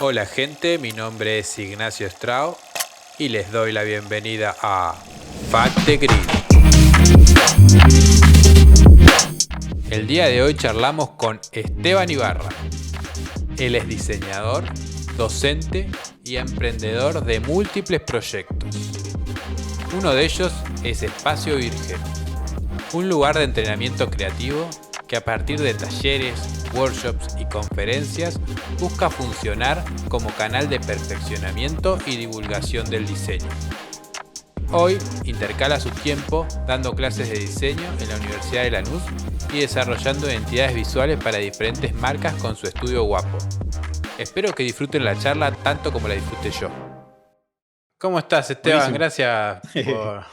Hola gente, mi nombre es Ignacio Strau y les doy la bienvenida a Fact the Grid. El día de hoy charlamos con Esteban Ibarra. Él es diseñador, docente y emprendedor de múltiples proyectos. Uno de ellos es Espacio Virgen, un lugar de entrenamiento creativo que a partir de talleres, workshops y conferencias busca funcionar como canal de perfeccionamiento y divulgación del diseño. Hoy intercala su tiempo dando clases de diseño en la Universidad de Lanús y desarrollando identidades visuales para diferentes marcas con su estudio Guapo. Espero que disfruten la charla tanto como la disfruté yo. ¿Cómo estás, Esteban? Buenísimo. Gracias por.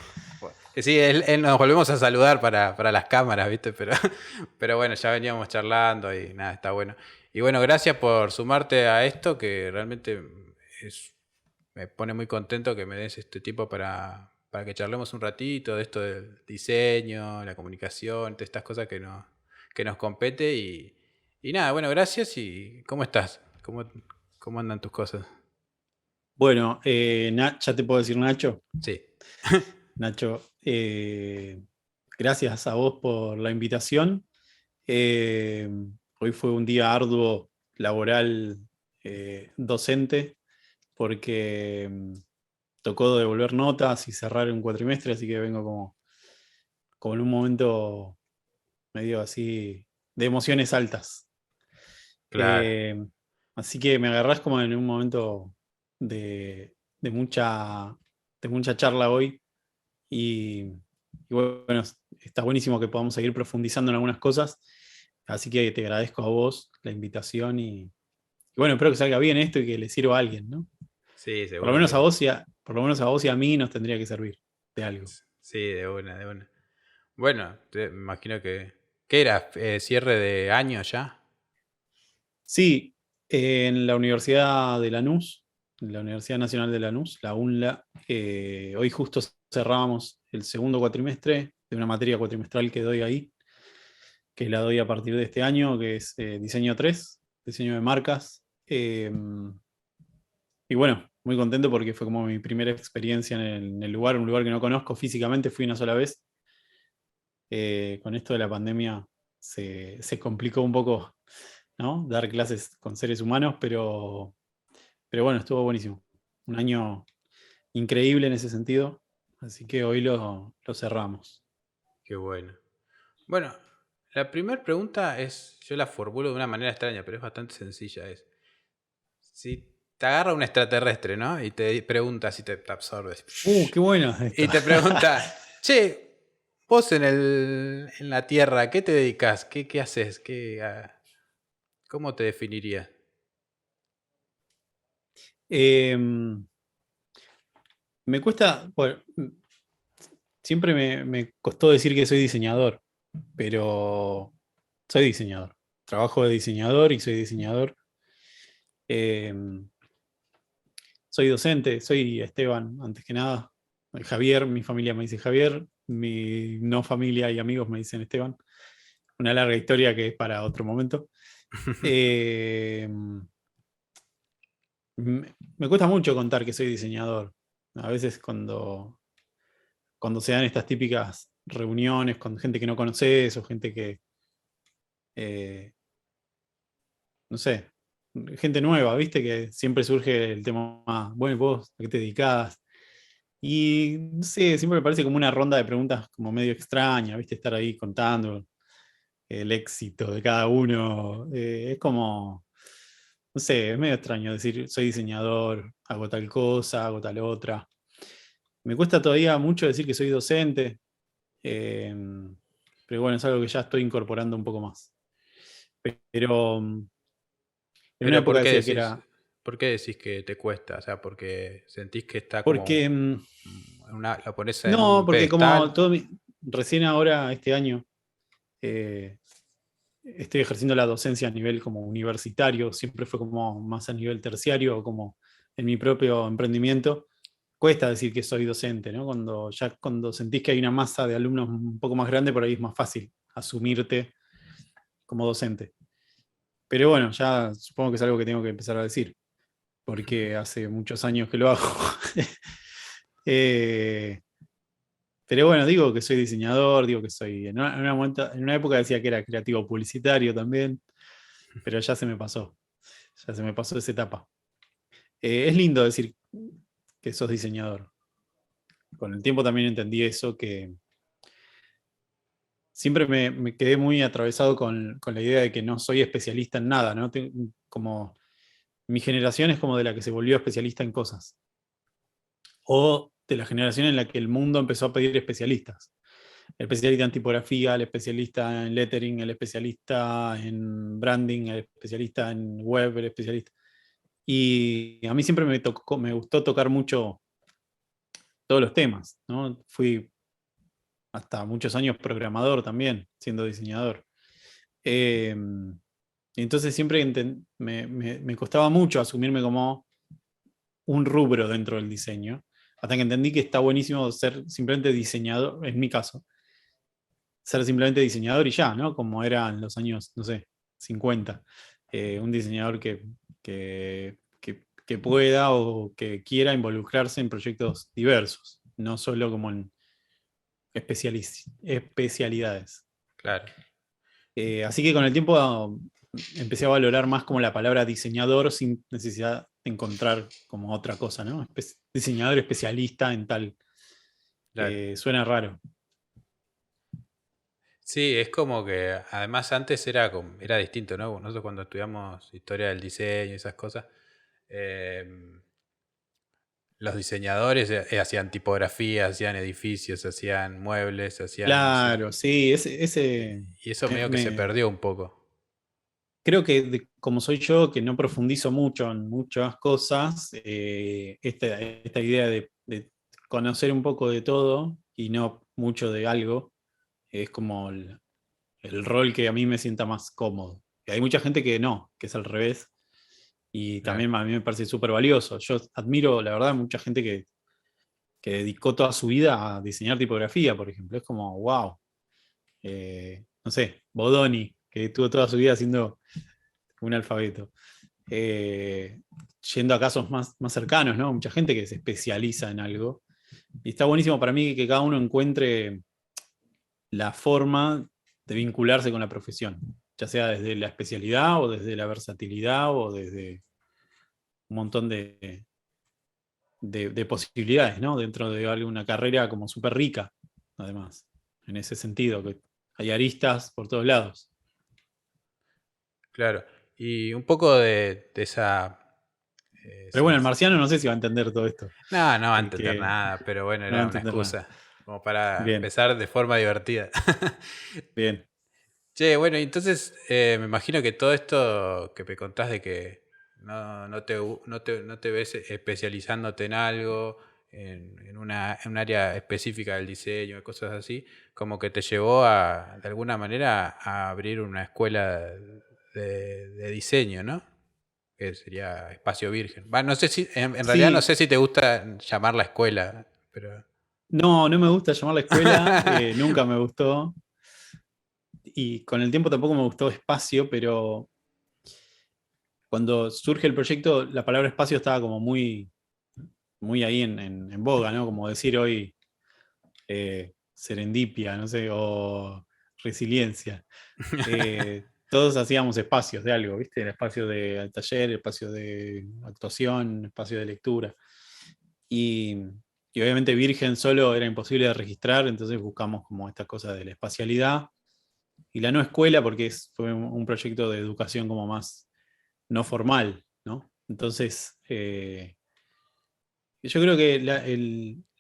Que sí, él nos volvemos a saludar para las cámaras, ¿viste? Pero bueno, ya veníamos charlando y nada, está bueno. Y bueno, gracias por sumarte a esto, que realmente me pone muy contento que me des este tiempo para que charlemos un ratito de esto del diseño, la comunicación, de estas cosas que nos compete. Y nada, bueno, gracias. ¿Y cómo estás? ¿Cómo andan tus cosas? Bueno, ya te puedo decir Nacho. Sí. Nacho, gracias a vos por la invitación. Eh, Hoy fue un día arduo laboral, docente, porque tocó devolver notas y cerrar un cuatrimestre, así que vengo como en un momento medio así de emociones altas. Claro. Eh, Así que me agarrás como en un momento de, de mucha, de mucha charla hoy y bueno, está buenísimo que podamos seguir profundizando en algunas cosas. Así que te agradezco a vos la invitación y bueno, espero que salga bien esto y que le sirva a alguien, ¿no? Sí, Por lo seguro menos a que. vos por lo menos a vos y a mí nos tendría que servir de algo. Sí, de una, de una. Bueno, me imagino que. ¿Qué era? ¿Cierre de año ya? Sí, en la Universidad de Lanús, en la Universidad Nacional de Lanús, la UNLA, hoy justo cerrábamos el segundo cuatrimestre de una materia cuatrimestral que doy ahí, que la doy a partir de este año, que es diseño 3, diseño de marcas. Y bueno, muy contento porque fue como mi primera experiencia en el lugar, un lugar que no conozco físicamente, fui una sola vez. Con esto de la pandemia se complicó un poco, ¿no? Dar clases con seres humanos, pero bueno, estuvo buenísimo. Un año increíble en ese sentido, así que hoy lo cerramos. Qué bueno. Bueno, la primera pregunta es, yo la formulo de una manera extraña, pero es bastante sencilla. Es, si te agarra un extraterrestre, ¿no? Y te pregunta si te absorbes. Qué bueno Y esto. te pregunta, che, vos en la Tierra, ¿qué te dedicas? ¿Qué haces? ¿Cómo te definirías? Em, Me cuesta, bueno, siempre me costó decir que soy diseñador, pero soy diseñador. Trabajo de diseñador y soy diseñador. Em, Soy docente, soy Esteban, antes que nada. Javier, mi familia me dice Javier, mi no familia y amigos me dicen Esteban. Una larga historia que es para otro momento. Eh, Me cuesta mucho contar que soy diseñador. A veces cuando se dan estas típicas reuniones con gente que no conoces o gente que, eh, no sé, gente nueva, ¿viste? Que siempre surge el tema, bueno, vos, ¿a qué te dedicás? Y no sé, siempre me parece como una ronda de preguntas como medio extraña, ¿viste? Estar ahí contando el éxito de cada uno. Es como, no sé, es medio extraño decir soy diseñador, hago tal cosa, hago tal otra. Me cuesta todavía mucho decir que soy docente, eh, pero bueno, es algo que ya estoy incorporando un poco más. Pero en una Pero época decía que era, ¿por qué decís que te cuesta? O sea, porque sentís que está como porque, lo pones en no, un porque como pedestal. recién ahora, este año, eh, estoy ejerciendo la docencia a nivel como universitario, siempre fue como más a nivel terciario, como en mi propio emprendimiento. Cuesta decir que soy docente, ¿no? Cuando sentís que hay una masa de alumnos un poco más grande, por ahí es más fácil asumirte como docente. Pero bueno, ya supongo que es algo que tengo que empezar a decir. porque hace muchos años que lo hago. Eh, pero bueno, digo que soy diseñador, digo que soy. En una época decía que era creativo publicitario también, pero ya se me pasó. Ya se me pasó esa etapa. Es lindo decir que sos diseñador. Con el tiempo también entendí eso, que siempre me quedé muy atravesado con la idea de que no soy especialista en nada, ¿no? Como mi generación es como de la que se volvió especialista en cosas. O de la generación en la que el mundo empezó a pedir especialistas. El especialista en tipografía, el especialista en lettering, el especialista en branding, el especialista en web, el especialista. Y a mí siempre me gustó tocar mucho todos los temas, ¿no? Fui hasta muchos años programador también, siendo diseñador. Eh, entonces siempre me costaba mucho asumirme como un rubro dentro del diseño, hasta que entendí que está buenísimo ser simplemente diseñador, en mi caso, ser simplemente diseñador y ya, ¿no? Como era en los años, no sé, 50. Un diseñador que pueda o que quiera involucrarse en proyectos diversos, no solo como en especialidades. Claro. Así que con el tiempo empecé a valorar más como la palabra diseñador sin necesidad de encontrar como otra cosa, ¿no? Diseñador especialista en tal. Claro. Suena raro. Sí, es como que además antes era distinto, ¿no? Nosotros cuando estudiamos historia del diseño y esas cosas, eh, los diseñadores hacían tipografías, hacían edificios, hacían muebles, hacían, no sé. Claro, sí, ese Y eso me, medio que se me- perdió un poco. creo que como soy yo, que no profundizo mucho en muchas cosas, esta idea de conocer un poco de todo y no mucho de algo, es como el rol que a mí me sienta más cómodo. Y hay mucha gente que no, que es al revés, y Claro. también a mí me parece súper valioso. Yo admiro, la verdad, mucha gente que dedicó toda su vida a diseñar tipografía, por ejemplo. Es como, wow. No sé, Bodoni, que estuvo toda su vida haciendo un alfabeto. Eh, Yendo a casos más cercanos, ¿no? Mucha gente que se especializa en algo. Y está buenísimo para mí que cada uno encuentre la forma de vincularse con la profesión, ya sea desde la especialidad o desde la versatilidad o desde un montón de posibilidades, ¿no? Dentro de alguna carrera como súper rica, además, en ese sentido, que hay aristas por todos lados. Claro. Y un poco de esa... Pero bueno, el marciano no sé si va a entender todo esto, No, no va a entender porque nada, pero bueno, no va a era una entender nada. excusa como para Bien, empezar de forma divertida. bien. Che, bueno, y entonces me imagino que todo esto que me contás de que no te ves especializándote en algo, en un área específica del diseño, cosas así, como que te llevó de alguna manera, a abrir una escuela de diseño, ¿no? Que sería Espacio Virgen. Va, no sé si, en realidad no Sí, sé si te gusta llamar la escuela, pero no, no me gusta llamar la escuela, nunca me gustó. Y con el tiempo tampoco me gustó espacio, pero cuando surge el proyecto, la palabra espacio estaba como muy ahí en boga, ¿no? Como decir hoy serendipia, no sé, o resiliencia. Todos hacíamos espacios de algo, ¿viste? El espacio de taller, el espacio de actuación, espacio de lectura. Y, y obviamente Virgen solo era imposible de registrar, entonces buscamos como esta cosa de la espacialidad y la no escuela porque fue un proyecto de educación como más no formal, ¿no? Entonces, yo creo que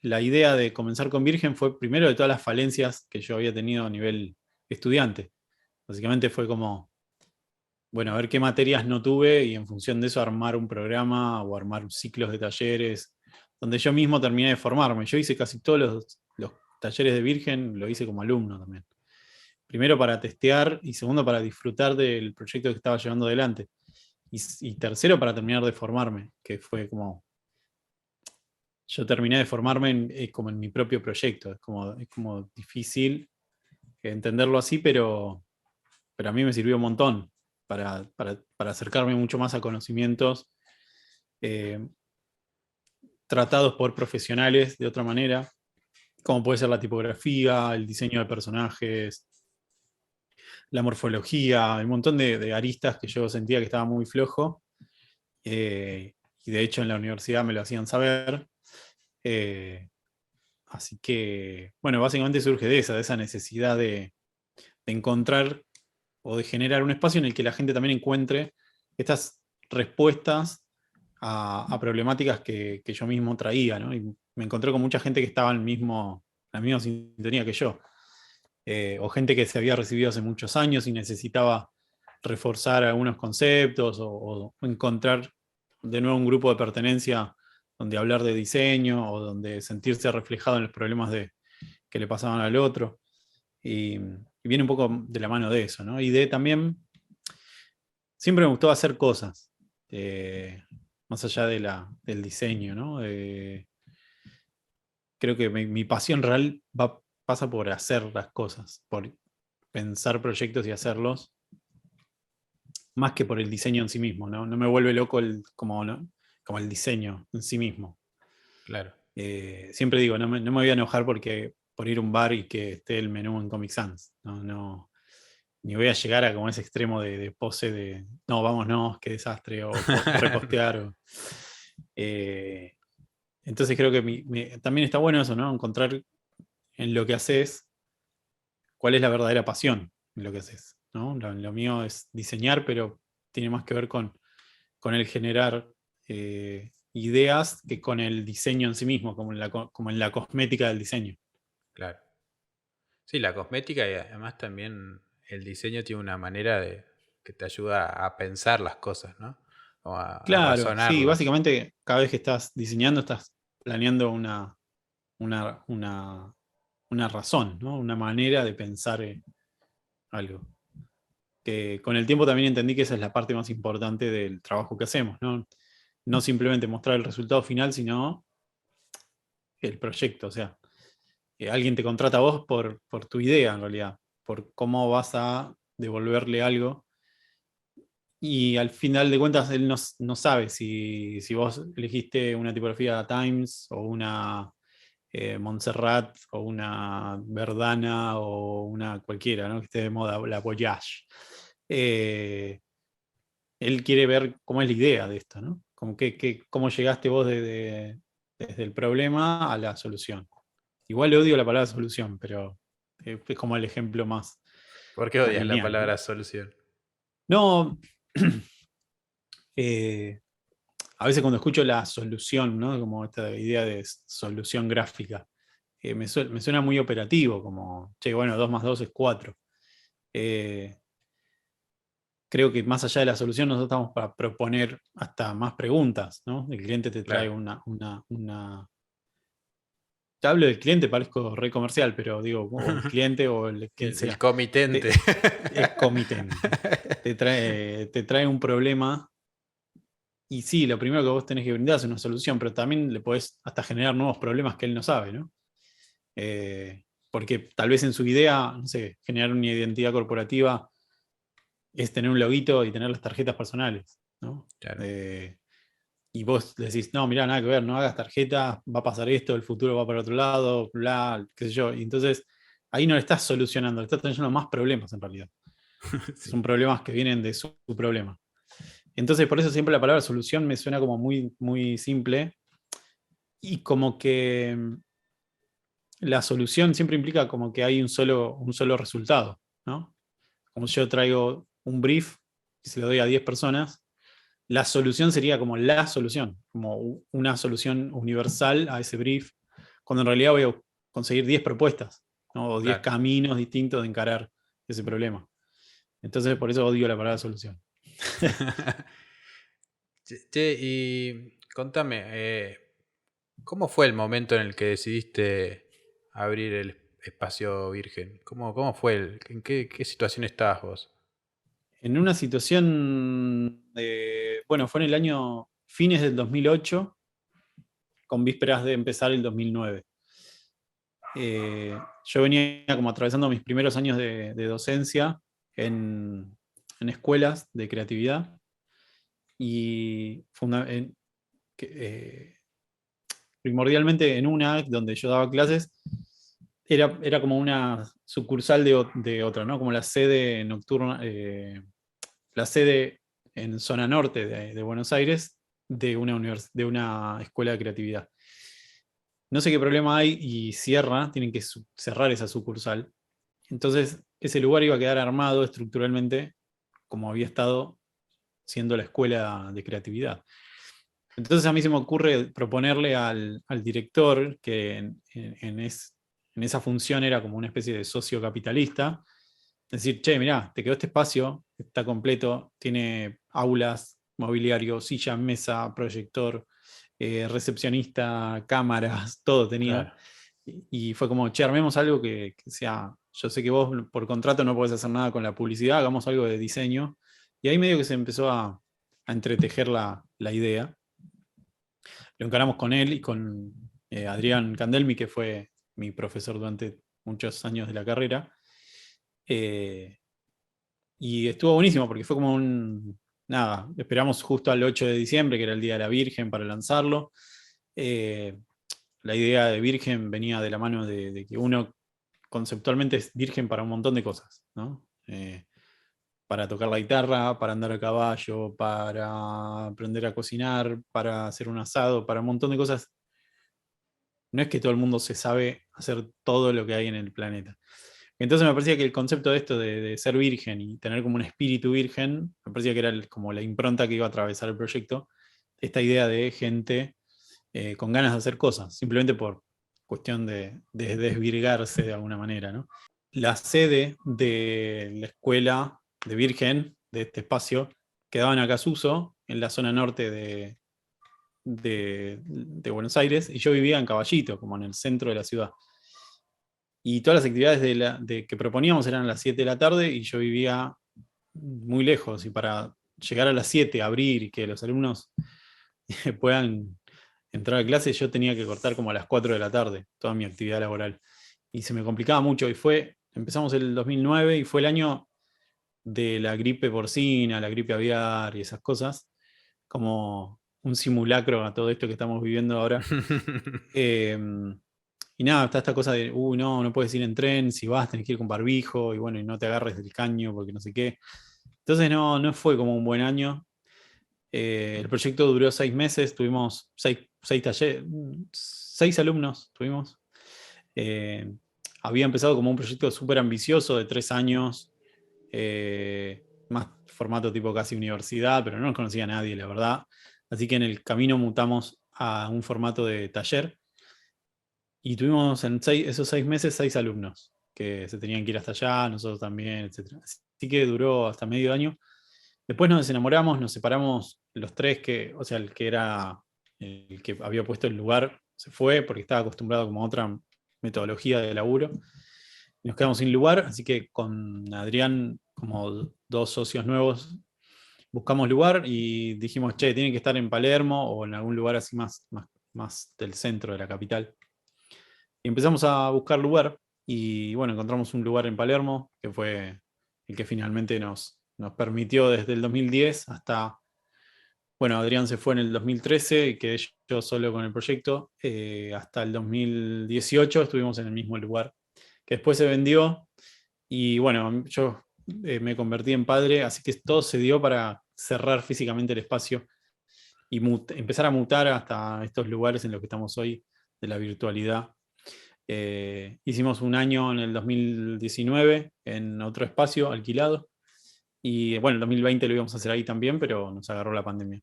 la idea de comenzar con Virgen fue primero de todas las falencias que yo había tenido a nivel estudiante. Básicamente fue como, bueno, a ver qué materias no tuve y en función de eso armar un programa o armar ciclos de talleres, donde yo mismo terminé de formarme. Yo hice casi todos los talleres de Virgen, lo hice como alumno también. Primero para testear y segundo para disfrutar del proyecto que estaba llevando adelante. Y tercero para terminar de formarme, que fue como, yo terminé de formarme como en mi propio proyecto. Es como difícil entenderlo así, pero a mí me sirvió un montón para acercarme mucho más a conocimientos eh, tratados por profesionales de otra manera, como puede ser la tipografía, el diseño de personajes, la morfología, un montón de aristas que yo sentía que estaba muy flojo, y de hecho en la universidad me lo hacían saber. Eh, Así que, bueno, básicamente surge de esa necesidad de encontrar o de generar un espacio en el que la gente también encuentre estas respuestas a problemáticas que yo mismo traía, ¿no? Y me encontré con mucha gente que estaba en la misma sintonía que yo, o gente que se había recibido hace muchos años y necesitaba reforzar algunos conceptos o encontrar de nuevo un grupo de pertenencia donde hablar de diseño o donde sentirse reflejado en los problemas que le pasaban al otro. Y viene un poco de la mano de eso, ¿no? Y de también, siempre me gustó hacer cosas, más allá del diseño, ¿no? Creo que mi pasión real pasa por hacer las cosas, por pensar proyectos y hacerlos, más que por el diseño en sí mismo, ¿no? No me vuelve loco como, ¿no? Como el diseño en sí mismo. Claro. Siempre digo, no me voy a enojar por ir a un bar y que esté el menú en Comic Sans. No, ni voy a llegar a como ese extremo de pose de no, vámonos, qué desastre, o repostear. Eh, entonces creo que también está bueno eso, ¿no? Encontrar en lo que haces cuál es la verdadera pasión en lo que haces, ¿no? Lo mío es diseñar, pero tiene más que ver con el generar ideas que con el diseño en sí mismo, como en la cosmética del diseño. Claro. Sí, la cosmética y además también el diseño tiene una manera de que te ayuda a pensar las cosas, ¿no? O a Claro, sí, razonarlas. básicamente cada vez que estás diseñando estás planeando una, una, una razón, ¿no? Una manera de pensar algo. Que con el tiempo también entendí que esa es la parte más importante del trabajo que hacemos, ¿no? No simplemente mostrar el resultado final, sino el proyecto. O sea, alguien te contrata a vos por tu idea, en realidad, por cómo vas a devolverle algo. Y al final de cuentas, él no sabe si vos elegiste una tipografía Times o una Montserrat o una Verdana o una cualquiera, ¿no? Que esté de moda, la Voyage. Eh, Él quiere ver cómo es la idea de esto, ¿no? Como cómo llegaste vos desde el problema a la solución. Igual odio la palabra solución, pero es como el ejemplo ¿Por qué más odias la lineal, ¿no? palabra solución? No, eh, a veces cuando escucho la solución, ¿no? Como esta idea de solución gráfica, me suena muy operativo, como, che, bueno, 2 más 2 es 4. Creo que más allá de la solución, nosotros estamos para proponer hasta más preguntas, ¿no? El cliente te trae Claro. Te hablo del cliente, parezco re comercial, pero digo, o el cliente o quien El sea, comitente. es comitente. Te trae un problema y sí, lo primero que vos tenés que brindar es una solución, pero también le podés hasta generar nuevos problemas que él no sabe, ¿no? Porque tal vez en su idea, no sé, generar una identidad corporativa es tener un loguito y tener las tarjetas personales, ¿no? Claro. Y vos decís, no, mirá, nada que ver, no hagas tarjetas, va a pasar esto, el futuro va para otro lado, bla, qué sé yo. Y entonces ahí no le estás solucionando, le estás trayendo más problemas en realidad. Sí. Son problemas que vienen de su problema. Entonces por eso siempre la palabra solución me suena como muy, muy simple y como que la solución siempre implica como que hay un solo resultado, ¿no? Como yo traigo un brief y se lo doy a 10 personas, la solución sería como la solución, como una solución universal a ese brief, cuando en realidad voy a conseguir 10 propuestas, ¿no? O 10 Claro. caminos distintos de encarar ese problema. Entonces, por eso odio la palabra solución. Che, y contame, ¿cómo fue el momento en el que decidiste abrir el espacio virgen? ¿Cómo fue? ¿En qué situación estabas vos? En una situación bueno, fue en el año fines del 2008, con vísperas de empezar el 2009. Yo venía como atravesando mis primeros años de docencia en escuelas de creatividad y primordialmente en una donde yo daba clases, era como una sucursal de otra, ¿no? Como la sede nocturna, la sede en zona norte de Buenos Aires de una escuela de creatividad. No sé qué problema hay y cierra, tienen que cerrar esa sucursal. Entonces, ese lugar iba a quedar armado estructuralmente como había estado siendo la escuela de creatividad. Entonces a mí se me ocurre proponerle al director, que en esa función era como una especie de socio capitalista, decir, che, mirá, te quedó este espacio, está completo, tiene aulas, mobiliario, silla, mesa, proyector, recepcionista, cámaras, todo tenía. Claro. Y fue como, che, armemos algo que sea, yo sé que vos por contrato no podés hacer nada con la publicidad, hagamos algo de diseño. Y ahí medio que se empezó a entretejer la idea. Lo encaramos con él y con Adrián Candelmi, que fue mi profesor durante muchos años de la carrera. Eh, y estuvo buenísimo porque fue como nada, esperamos justo al 8 de diciembre, que era el Día de la Virgen, para lanzarlo. Eh, la idea de Virgen venía de la mano de que uno conceptualmente es virgen para un montón de cosas, ¿no? Para tocar la guitarra, para andar a caballo, para aprender a cocinar, para hacer un asado, para un montón de cosas. No es que todo el mundo se sabe hacer todo lo que hay en el planeta. Entonces me parecía que el concepto de esto de ser virgen y tener como un espíritu virgen, me parecía que era como la impronta que iba a atravesar el proyecto, esta idea de gente con ganas de hacer cosas, simplemente por cuestión de desvirgarse de alguna manera, ¿no? La sede de la escuela de Virgen, de este espacio, quedaba en Acasuso, en la zona norte de Buenos Aires, y yo vivía en Caballito, como en el centro de la ciudad. Y todas las actividades que proponíamos eran a las 7 de la tarde y yo vivía muy lejos, y para llegar a las 7, abrir y que los alumnos puedan entrar a clase, yo tenía que cortar como a las 4 de la tarde toda mi actividad laboral. Y se me complicaba mucho y empezamos el 2009 y fue el año de la gripe porcina, la gripe aviar y esas cosas, como un simulacro a todo esto que estamos viviendo ahora. Eh, y nada, está esta cosa de, no, no puedes ir en tren, si vas tenés que ir con barbijo, y bueno, y no te agarres del caño porque no sé qué. Entonces no fue como un buen año. El proyecto duró 6 meses, tuvimos seis talleres, 6 alumnos tuvimos. Eh, Había empezado como un proyecto súper ambicioso de 3 años, más formato tipo casi universidad, pero no nos conocía a nadie, la verdad. Así que en el camino mutamos a un formato de taller y tuvimos en esos 6 meses 6 alumnos que se tenían que ir hasta allá, nosotros también, etc. Así que duró hasta medio año. Después nos enamoramos, nos separamos los tres, o sea, el que era el que había puesto el lugar se fue porque estaba acostumbrado como a otra metodología de laburo. Nos quedamos sin lugar, así que con Adrián, como dos socios nuevos, buscamos lugar y dijimos, che, tiene que estar en Palermo o en algún lugar así más del centro de la capital. Y empezamos a buscar lugar y bueno, encontramos un lugar en Palermo, que fue el que finalmente nos permitió desde el 2010 hasta, bueno, Adrián se fue en el 2013 y quedé yo solo con el proyecto. Hasta el 2018 estuvimos en el mismo lugar, que después se vendió y bueno, yo me convertí en padre, así que todo se dio para cerrar físicamente el espacio y empezar a mutar hasta estos lugares en los que estamos hoy de la virtualidad. Hicimos un año en el 2019 en otro espacio alquilado y bueno, el 2020 lo íbamos a hacer ahí también, pero nos agarró la pandemia.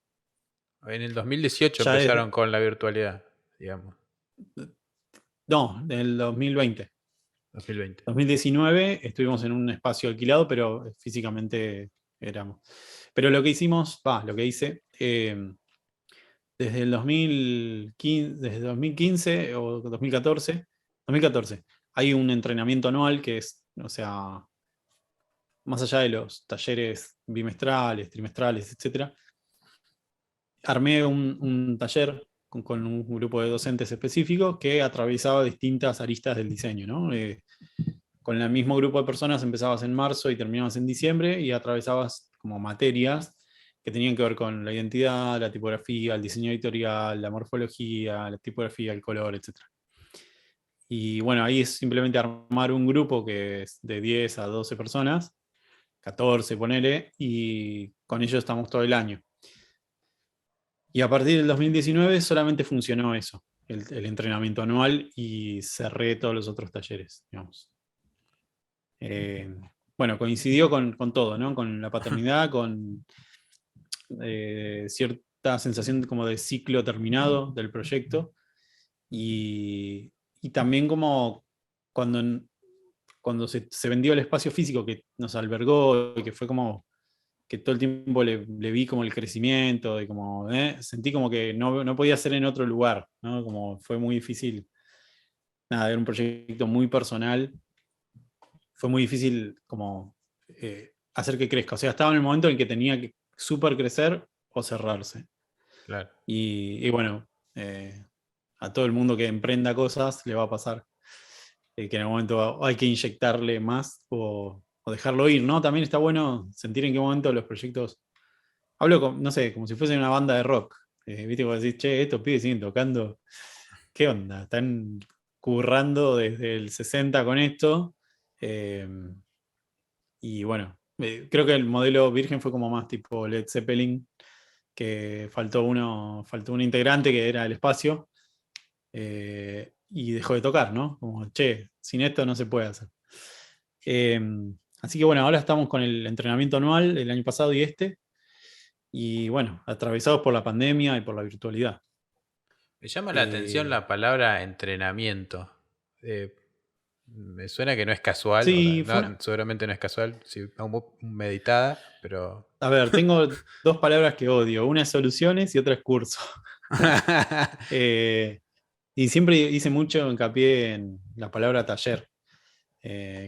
En el 2018 Ya es, empezaron con la virtualidad, digamos. no, en el 2020. 2020. 2019 estuvimos en un espacio alquilado, pero físicamente éramos. Pero lo que hicimos, lo que hice, desde el 2015 o 2014, hay un entrenamiento anual que es, o sea, más allá de los talleres bimestrales, trimestrales, etc. Armé un taller con un grupo de docentes específico que atravesaba distintas aristas del diseño, ¿no? Con el mismo grupo de personas empezabas en marzo y terminabas en diciembre y atravesabas como materias que tenían que ver con la identidad, la tipografía, el diseño editorial, la morfología, la tipografía, el color, etc. Y bueno, ahí es simplemente armar un grupo que es de 10 a 12 personas, 14 ponele, y con ellos estamos todo el año. Y a partir del 2019 solamente funcionó eso, el entrenamiento anual, y cerré todos los otros talleres, digamos. Bueno, coincidió con todo, ¿no? Con la paternidad, con cierta sensación como de ciclo terminado del proyecto, y también como cuando, cuando se vendió el espacio físico que nos albergó y que fue como que todo el tiempo le vi como el crecimiento y como sentí como que no podía ser en otro lugar, ¿no? Como fue muy difícil. Nada, era un proyecto muy personal, fue muy difícil como hacer que crezca. O sea, estaba en el momento en el que tenía que súper crecer o cerrarse. Claro. Y bueno, a todo el mundo que emprenda cosas le va a pasar que en el momento hay que inyectarle más o dejarlo ir, ¿no? También está bueno sentir en qué momento los proyectos. Hablo, no sé, como si fuese una banda de rock. ¿Viste? Como decís, che, estos pibes siguen tocando. ¿Qué onda? Están currando desde el 60 con esto. eh, y bueno, creo que el modelo Virgen fue como más tipo Led Zeppelin, que faltó un integrante que era el espacio, y dejó de tocar, ¿no? Como, che, sin esto no se puede hacer. Eh, Así que bueno, ahora estamos con el entrenamiento anual del año pasado y este, y bueno, atravesados por la pandemia y por la virtualidad. Me llama la atención Eh, la palabra entrenamiento. Eh, Me suena que no es casual, o sea, sí, fue una. seguramente no es casual, sí, meditada, pero... A ver, tengo dos palabras que odio. Una es soluciones y otra es curso. Eh, y siempre hice mucho hincapié en la palabra taller.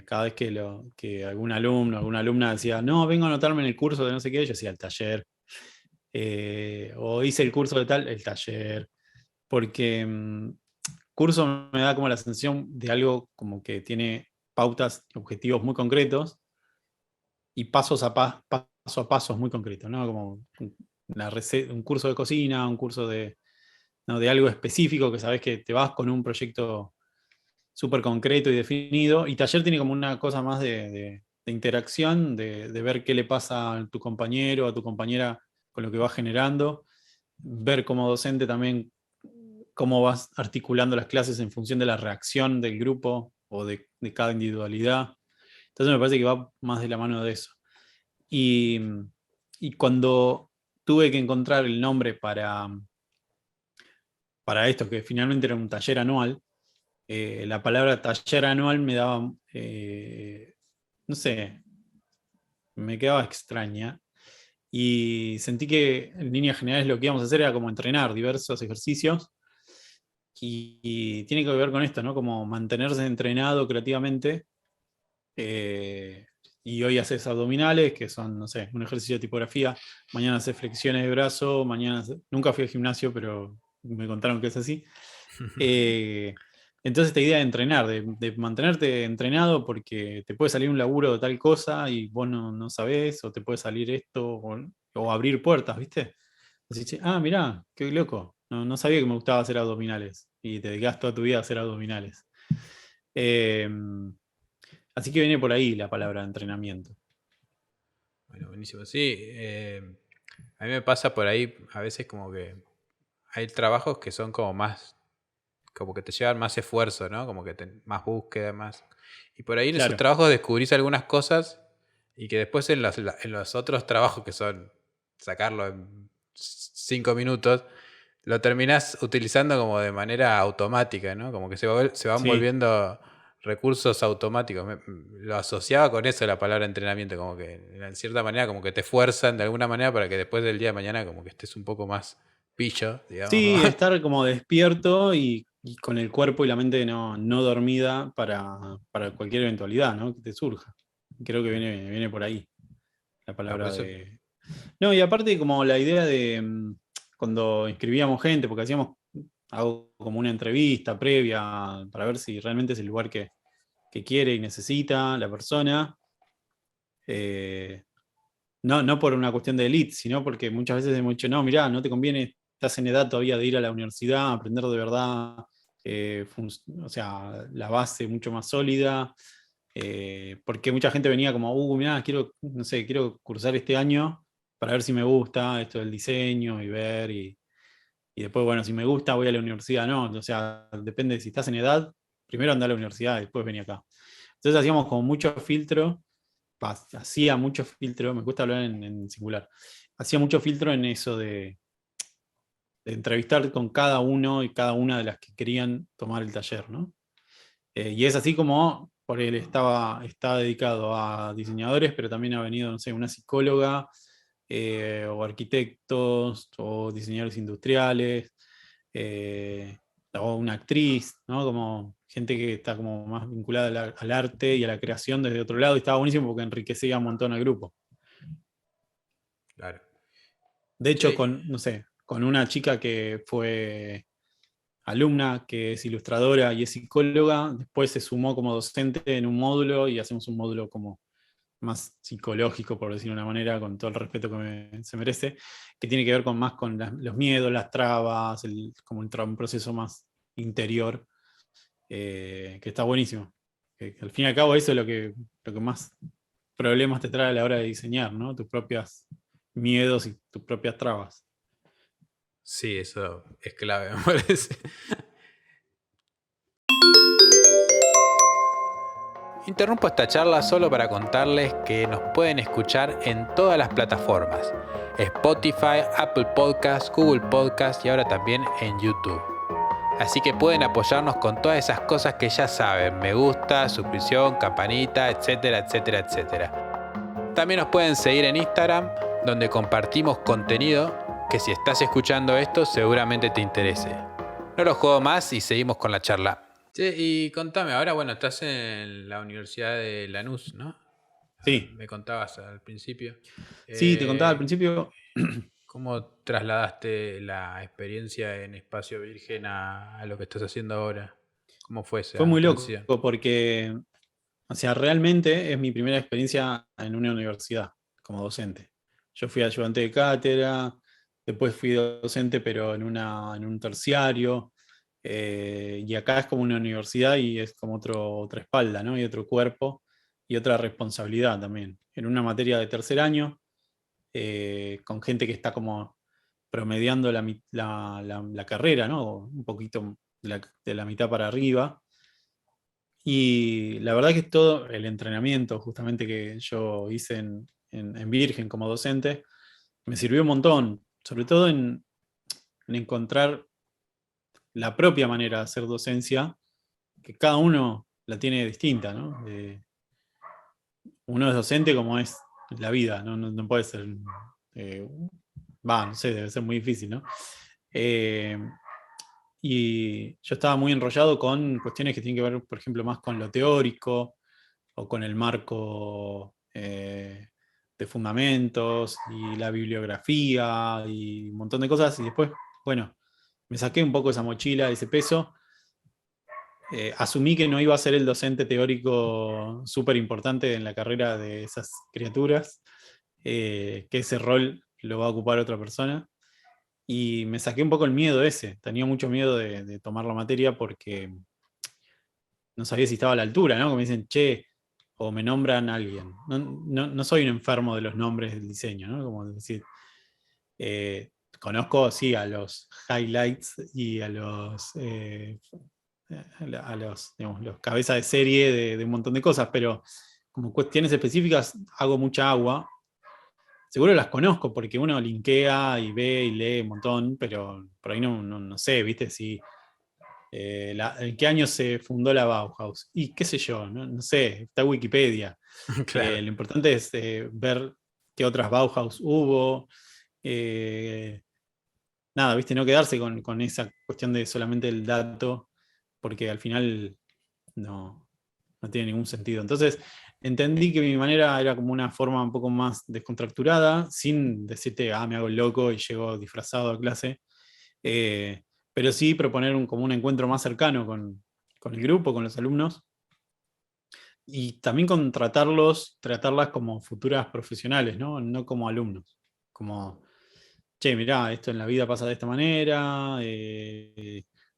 Cada vez que algún alumno, alguna alumna decía, no, vengo a anotarme en el curso de no sé qué, yo decía el taller. O hice el curso de tal, el taller. Porque curso me da como la sensación de algo como que tiene pautas, objetivos muy concretos y paso a pasos muy concretos, ¿no? Como un curso de cocina, un curso de, ¿no? de algo específico que sabes que te vas con un proyecto súper concreto y definido. Y taller tiene como una cosa más de interacción, de ver qué le pasa a tu compañero, a tu compañera con lo que vas generando, ver como docente también cómo vas articulando las clases en función de la reacción del grupo o de cada individualidad. Entonces me parece que va más de la mano de eso. Y, y cuando tuve que encontrar el nombre para esto, que finalmente era un taller anual, la palabra taller anual me daba, no sé, me quedaba extraña. Y sentí que en líneas generales lo que íbamos a hacer era como entrenar diversos ejercicios. Y tiene que ver con esto, ¿no? Como mantenerse entrenado creativamente. eh, y hoy haces abdominales, que son, no sé, un ejercicio de tipografía. Mañana haces flexiones de brazo. Nunca fui al gimnasio, pero me contaron que es así. Eh, entonces esta idea de entrenar, de mantenerte entrenado porque te puede salir un laburo de tal cosa y vos no sabés, o te puede salir esto, o abrir puertas, ¿viste? Así, che, ah, mirá, qué loco. No sabía que me gustaba hacer abdominales y te dedicás toda tu vida a hacer abdominales. Eh, Así que viene por ahí la palabra entrenamiento. Bueno, buenísimo. Sí, a mí me pasa por ahí a veces como que hay trabajos que son como más, como que te llevan más esfuerzo, ¿no? Como que más búsqueda, más... Y por ahí en esos Claro, trabajos descubrís algunas cosas y que después en los otros trabajos que son sacarlo en 5 minutos, lo terminás utilizando como de manera automática, ¿no? Como que se van sí. volviendo recursos automáticos. Lo asociaba con eso la palabra entrenamiento, como que en cierta manera como que te fuerzan de alguna manera para que después del día de mañana como que estés un poco más pillo, digamos. Sí, estar como despierto y con el cuerpo y la mente no dormida para cualquier eventualidad, ¿no? Que te surja. Creo que viene por ahí la Ah, por palabra eso, de. No, y aparte como la idea de cuando inscribíamos gente, porque hago como una entrevista previa para ver si realmente es el lugar que quiere y necesita la persona. eh, no por una cuestión de élite, sino porque muchas veces hemos dicho, no, mirá, no te conviene, estás en edad todavía de ir a la universidad, aprender de verdad, o sea, la base mucho más sólida, porque mucha gente venía como, mirá, quiero, no sé, quiero cursar este año para ver si me gusta esto del diseño y ver, y después, bueno, si me gusta voy a la universidad, no, o sea, depende, si estás en edad, primero anda a la universidad, después vení acá. Entonces hacíamos como mucho filtro, hacía mucho filtro, me gusta hablar en singular, hacía mucho filtro en eso de entrevistar con cada uno y cada una de las que querían tomar el taller, ¿no? Y es así como, por él estaba dedicado a diseñadores, pero también ha venido, no sé, una psicóloga, o arquitectos, o diseñadores industriales, eh, o una actriz, ¿no? Como gente que está como más vinculada al arte y a la creación desde otro lado, y estaba buenísimo porque enriquecía un montón al grupo. Claro. De hecho, Che, con, no sé, con una chica que fue alumna, que es ilustradora y es psicóloga, después se sumó como docente en un módulo y hacemos un módulo como más psicológico, por decirlo de una manera, con todo el respeto que se merece, que tiene que ver con más con los miedos, las trabas, como un proceso más interior, que está buenísimo. Que al fin y al cabo eso es lo que más problemas te trae a la hora de diseñar, ¿no? Tus propios miedos y tus propias trabas. sí, eso es clave, me parece. Interrumpo esta charla solo para contarles que nos pueden escuchar en todas las plataformas: Spotify, Apple Podcasts, Google Podcasts y ahora también en YouTube. Así que pueden apoyarnos con todas esas cosas que ya saben: me gusta, suscripción, campanita, etcétera, etcétera, etcétera. También nos pueden seguir en Instagram, donde compartimos contenido que, si estás escuchando esto, seguramente te interese. No lo juego más y seguimos con la charla. Che, y contame, ahora bueno, estás en la Universidad de Lanús, ¿no? Sí, Me contabas al principio. sí, te contaba al Eh, principio. ¿Cómo trasladaste la experiencia en Espacio Virgen a lo que estás haciendo ahora? ¿Cómo fue Fue esa muy loco transición? porque, o sea, realmente es mi primera experiencia en una universidad como docente. Yo fui ayudante de cátedra, después fui docente, pero en un terciario, y acá es como una universidad y es como otra espalda, ¿no? Y otro cuerpo y otra responsabilidad también. En una materia de tercer año, con gente que está como promediando la carrera, ¿no? Un poquito de la mitad para arriba. Y la verdad que todo el entrenamiento justamente que yo hice en Virgen como docente me sirvió un montón, sobre todo en encontrar la propia manera de hacer docencia, que cada uno la tiene distinta, ¿no? Uno es docente como es la vida, no puede ser, eh, no sé, debe ser muy difícil, ¿no? Eh, y yo estaba muy enrollado con cuestiones que tienen que ver, por ejemplo, más con lo teórico, o con el marco, de fundamentos y la bibliografía y un montón de cosas. Y después, bueno, me saqué un poco esa mochila, ese peso. Asumí que no iba a ser el docente teórico súper importante en la carrera de esas criaturas, que ese rol lo va a ocupar otra persona. Y me saqué un poco el miedo ese. Tenía mucho miedo de tomar la materia porque no sabía si estaba a la altura, ¿no? Como me dicen, che, o me nombran a alguien. No soy un enfermo de los nombres del diseño, ¿no? Como decir, conozco, sí, a los highlights y a los, digamos, los cabezas de serie de un montón de cosas, pero como cuestiones específicas hago mucha agua. Seguro las conozco porque uno linkea y ve y lee un montón, pero por ahí no sé, ¿viste? Si ¿en qué año se fundó la Bauhaus? Y qué sé yo, no sé, está Wikipedia. Claro. Lo importante es ver qué otras Bauhaus hubo. eh, Nada, ¿viste? No quedarse con esa cuestión de solamente el dato, porque al final no tiene ningún sentido. Entonces, entendí que mi manera era como una forma un poco más descontracturada, sin decirte, me hago el loco y llego disfrazado a clase, eh, pero sí proponer como un encuentro más cercano con el grupo, con los alumnos, y también con tratarlas como futuras profesionales, ¿no? No como alumnos. Como, che, mirá, esto en la vida pasa de esta manera,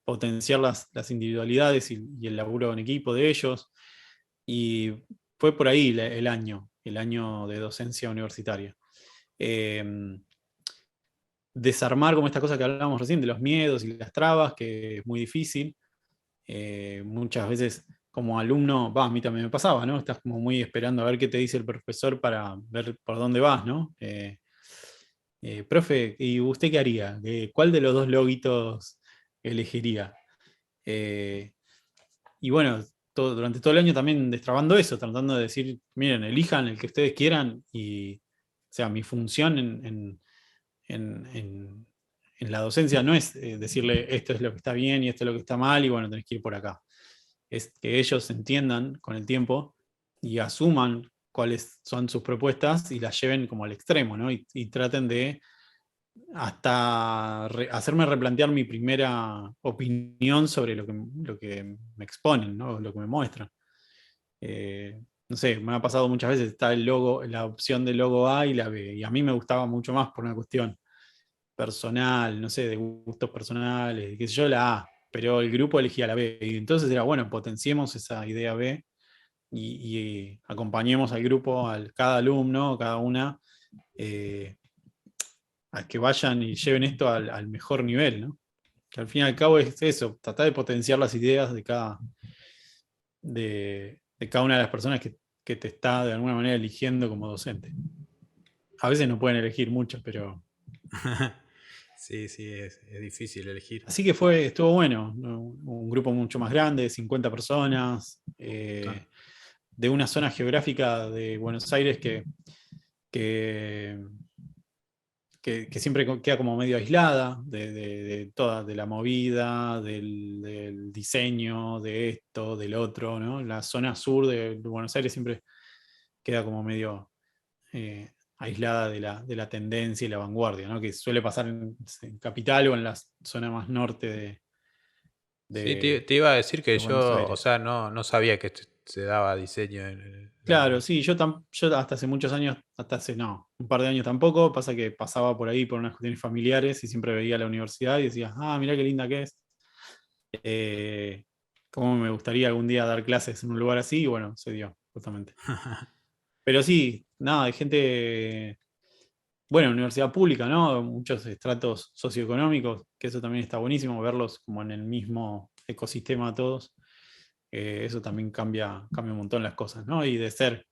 potenciar las individualidades y el laburo en equipo de ellos. Y fue por ahí el año de docencia universitaria. Eh, Desarmar como esta cosa que hablábamos recién, de los miedos y las trabas, que es muy difícil. Muchas veces como alumno, a mí también me pasaba, ¿no? Estás como muy esperando a ver qué te dice el profesor para ver por dónde vas, ¿no? Profe, ¿y usted qué haría? ¿Cuál de los dos logitos elegiría? Eh, y bueno, durante todo el año también destrabando eso, tratando de decir, miren, elijan el que ustedes quieran y, o sea, mi función en- en- en la docencia no es decirle esto es lo que está bien y esto es lo que está mal y bueno, tenés que ir por acá. Es que ellos entiendan con el tiempo y asuman cuáles son sus propuestas y las lleven como al extremo, ¿no? Y traten de hasta hacerme replantear mi primera opinión sobre lo que me exponen, ¿no? Lo que me muestran. No sé, me ha pasado muchas veces, está el logo, la opción del logo A y la B, y a mí me gustaba mucho más por una cuestión personal, no sé, de gustos personales, qué sé yo, la A, pero el grupo elegía la B, y entonces era, bueno, potenciemos esa idea B y acompañemos al grupo, cada alumno, cada una, eh, a que vayan y lleven esto al mejor nivel, ¿no? Que al fin y al cabo es eso, tratar de potenciar las ideas de cada una de las personas que te está de alguna manera eligiendo como docente. A veces no pueden elegir mucho, pero... Sí, sí, es difícil elegir. Así que estuvo bueno, ¿no? Un grupo mucho más grande, 50 personas, Ah, de una zona geográfica de Buenos Aires que, que siempre queda como medio aislada de toda, de la movida, del diseño, de esto, del otro, ¿no? La zona sur de Buenos Aires siempre queda como medio aislada de la tendencia y la vanguardia, ¿no? Que suele pasar en Capital o en la zona más norte sí, de, te iba a decir que de Buenos yo, o Aires. sea, no sabía que se daba diseño en la Claro, universidad. sí, yo hasta hace muchos años, hasta hace no, un par de años tampoco, pasa que pasaba por ahí por unas cuestiones familiares y siempre veía la universidad y decía, ah, mirá qué linda que es. Eh, Cómo me gustaría algún día dar clases en un lugar así, y bueno, se dio, justamente. Pero sí, nada, hay gente, bueno, universidad pública, ¿no? Muchos estratos socioeconómicos, que eso también está buenísimo, verlos como en el mismo ecosistema todos. Eso también cambia un montón las cosas, ¿no? Y de ser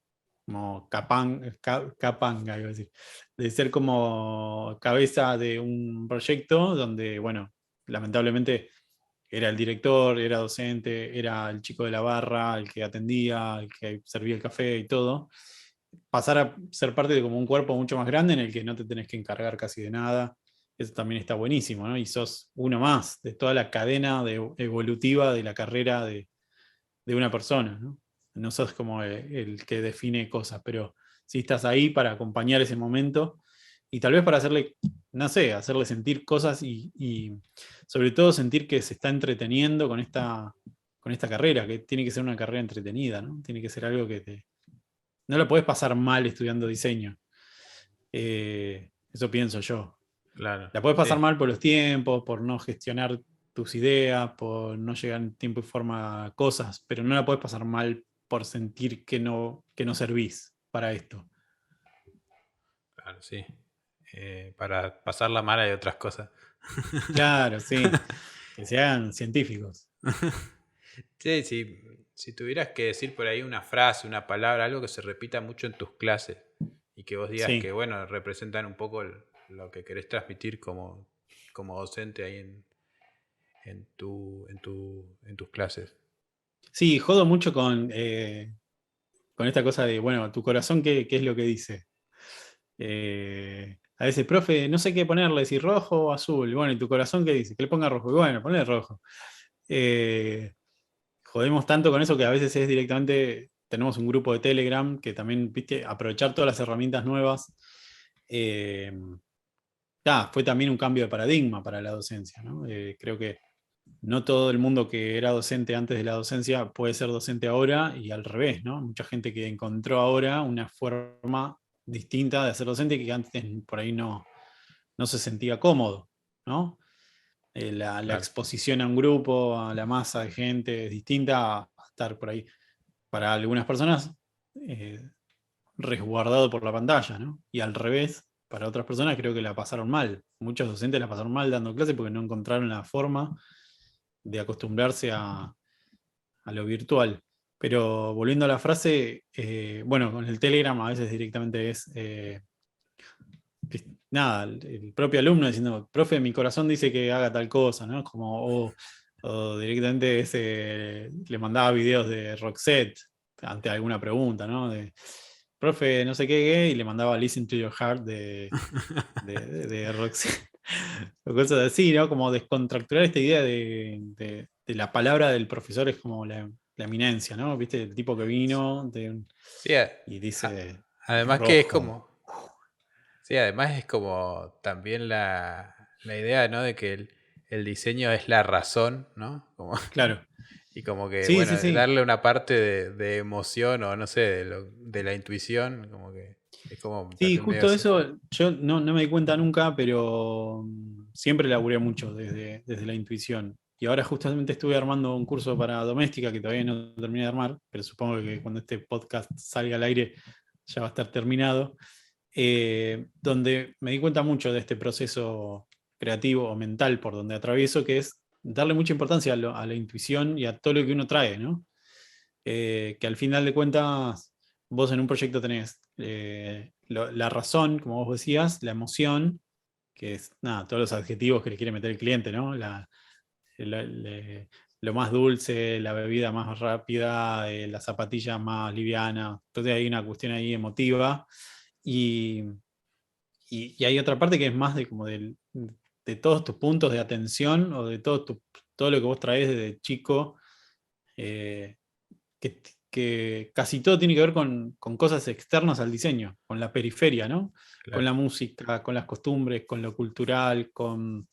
como capanga, iba a decir, de ser como cabeza de un proyecto donde, bueno, lamentablemente era el director, era docente, era el chico de la barra, el que atendía, el que servía el café y todo, pasar a ser parte de como un cuerpo mucho más grande en el que no te tenés que encargar casi de nada. Eso también está buenísimo, ¿no? Y sos uno más de toda la cadena evolutiva de la carrera de una persona, ¿no? No sos como el que define cosas, pero sí estás ahí para acompañar ese momento y tal vez para hacerle, no sé, hacerle sentir cosas y sobre todo sentir que se está entreteniendo con esta carrera, que tiene que ser una carrera entretenida, ¿no? Tiene que ser algo que te... No la podés pasar mal estudiando diseño. Eso pienso yo. Claro, La podés pasar sí, mal por los tiempos, por no gestionar tus ideas, por no llegar en tiempo y forma a cosas, pero no la podés pasar mal por sentir que no servís para esto. claro, sí. Para pasarla mal hay otras cosas. Claro, sí, que sean científicos. Sí, si tuvieras que decir por ahí una frase, una palabra, algo que se repita mucho en tus clases y que vos digas que, Sí, bueno, representan un poco lo que querés transmitir como docente ahí en tus clases. sí, jodo mucho con esta cosa de, bueno, tu corazón, ¿qué es lo que dice? A veces, profe, no sé qué ponerle, si rojo o azul. Bueno, ¿y tu corazón qué dice? Que le ponga rojo. Y bueno, ponle rojo. Eh, Jodemos tanto con eso que a veces es directamente, tenemos un grupo de Telegram que también, viste, aprovechar todas las herramientas nuevas. eh, Fue también un cambio de paradigma para la docencia, ¿no? Creo que no todo el mundo que era docente antes de la docencia puede ser docente ahora y al revés, ¿no? Mucha gente que encontró ahora una forma distinta de ser docente que antes por ahí no se sentía cómodo, ¿no? La Claro. exposición a un grupo, a la masa de gente es distinta a estar por ahí. Para algunas personas, eh, resguardado por la pantalla, ¿no? Y al revés, para otras personas creo que la pasaron mal. Muchos docentes la pasaron mal dando clases porque no encontraron la forma de acostumbrarse a lo virtual. Pero volviendo a la frase, bueno, con el Telegram a veces directamente es, nada, el propio alumno diciendo, profe, mi corazón dice que haga tal cosa, ¿no? Como, o directamente le mandaba videos de Roxette ante alguna pregunta, ¿no? De, profe, no sé qué, y le mandaba Listen to Your Heart de Roxette. O cosas así, ¿no? Como descontracturar esta idea de la palabra del profesor es como la eminencia, ¿no? ¿Viste? El tipo que vino Sí, y a- dice además que es rojo. como, sí, además es como también la idea, ¿no? De que el diseño es la razón, ¿no? Como, Claro. y como que, Sí, sí, bueno, sí. darle una parte de emoción o no sé, de la intuición, como que es como Sí, también medio... justo eso yo no me di cuenta nunca, pero siempre laburé mucho desde la intuición. Y ahora justamente estuve armando un curso para doméstica que todavía no terminé de armar, pero supongo que cuando este podcast salga al aire ya va a estar terminado, donde me di cuenta mucho de este proceso creativo o mental por donde atravieso, que es darle mucha importancia a la intuición y a todo lo que uno trae, ¿no? Que al final de cuentas vos en un proyecto tenés la razón, como vos decías, la emoción, que es nada, todos los adjetivos que le quiere meter el cliente, ¿no? La- le- lo más dulce, la bebida más rápida, la zapatilla más liviana. Entonces hay una cuestión ahí emotiva. Y, y hay otra parte que es más de como de todos tus puntos de atención o de todo lo que vos traes desde chico. eh, que casi todo tiene que ver con cosas externas al diseño, con la periferia, ¿no? Con Claro. la música, con las costumbres, con lo cultural, con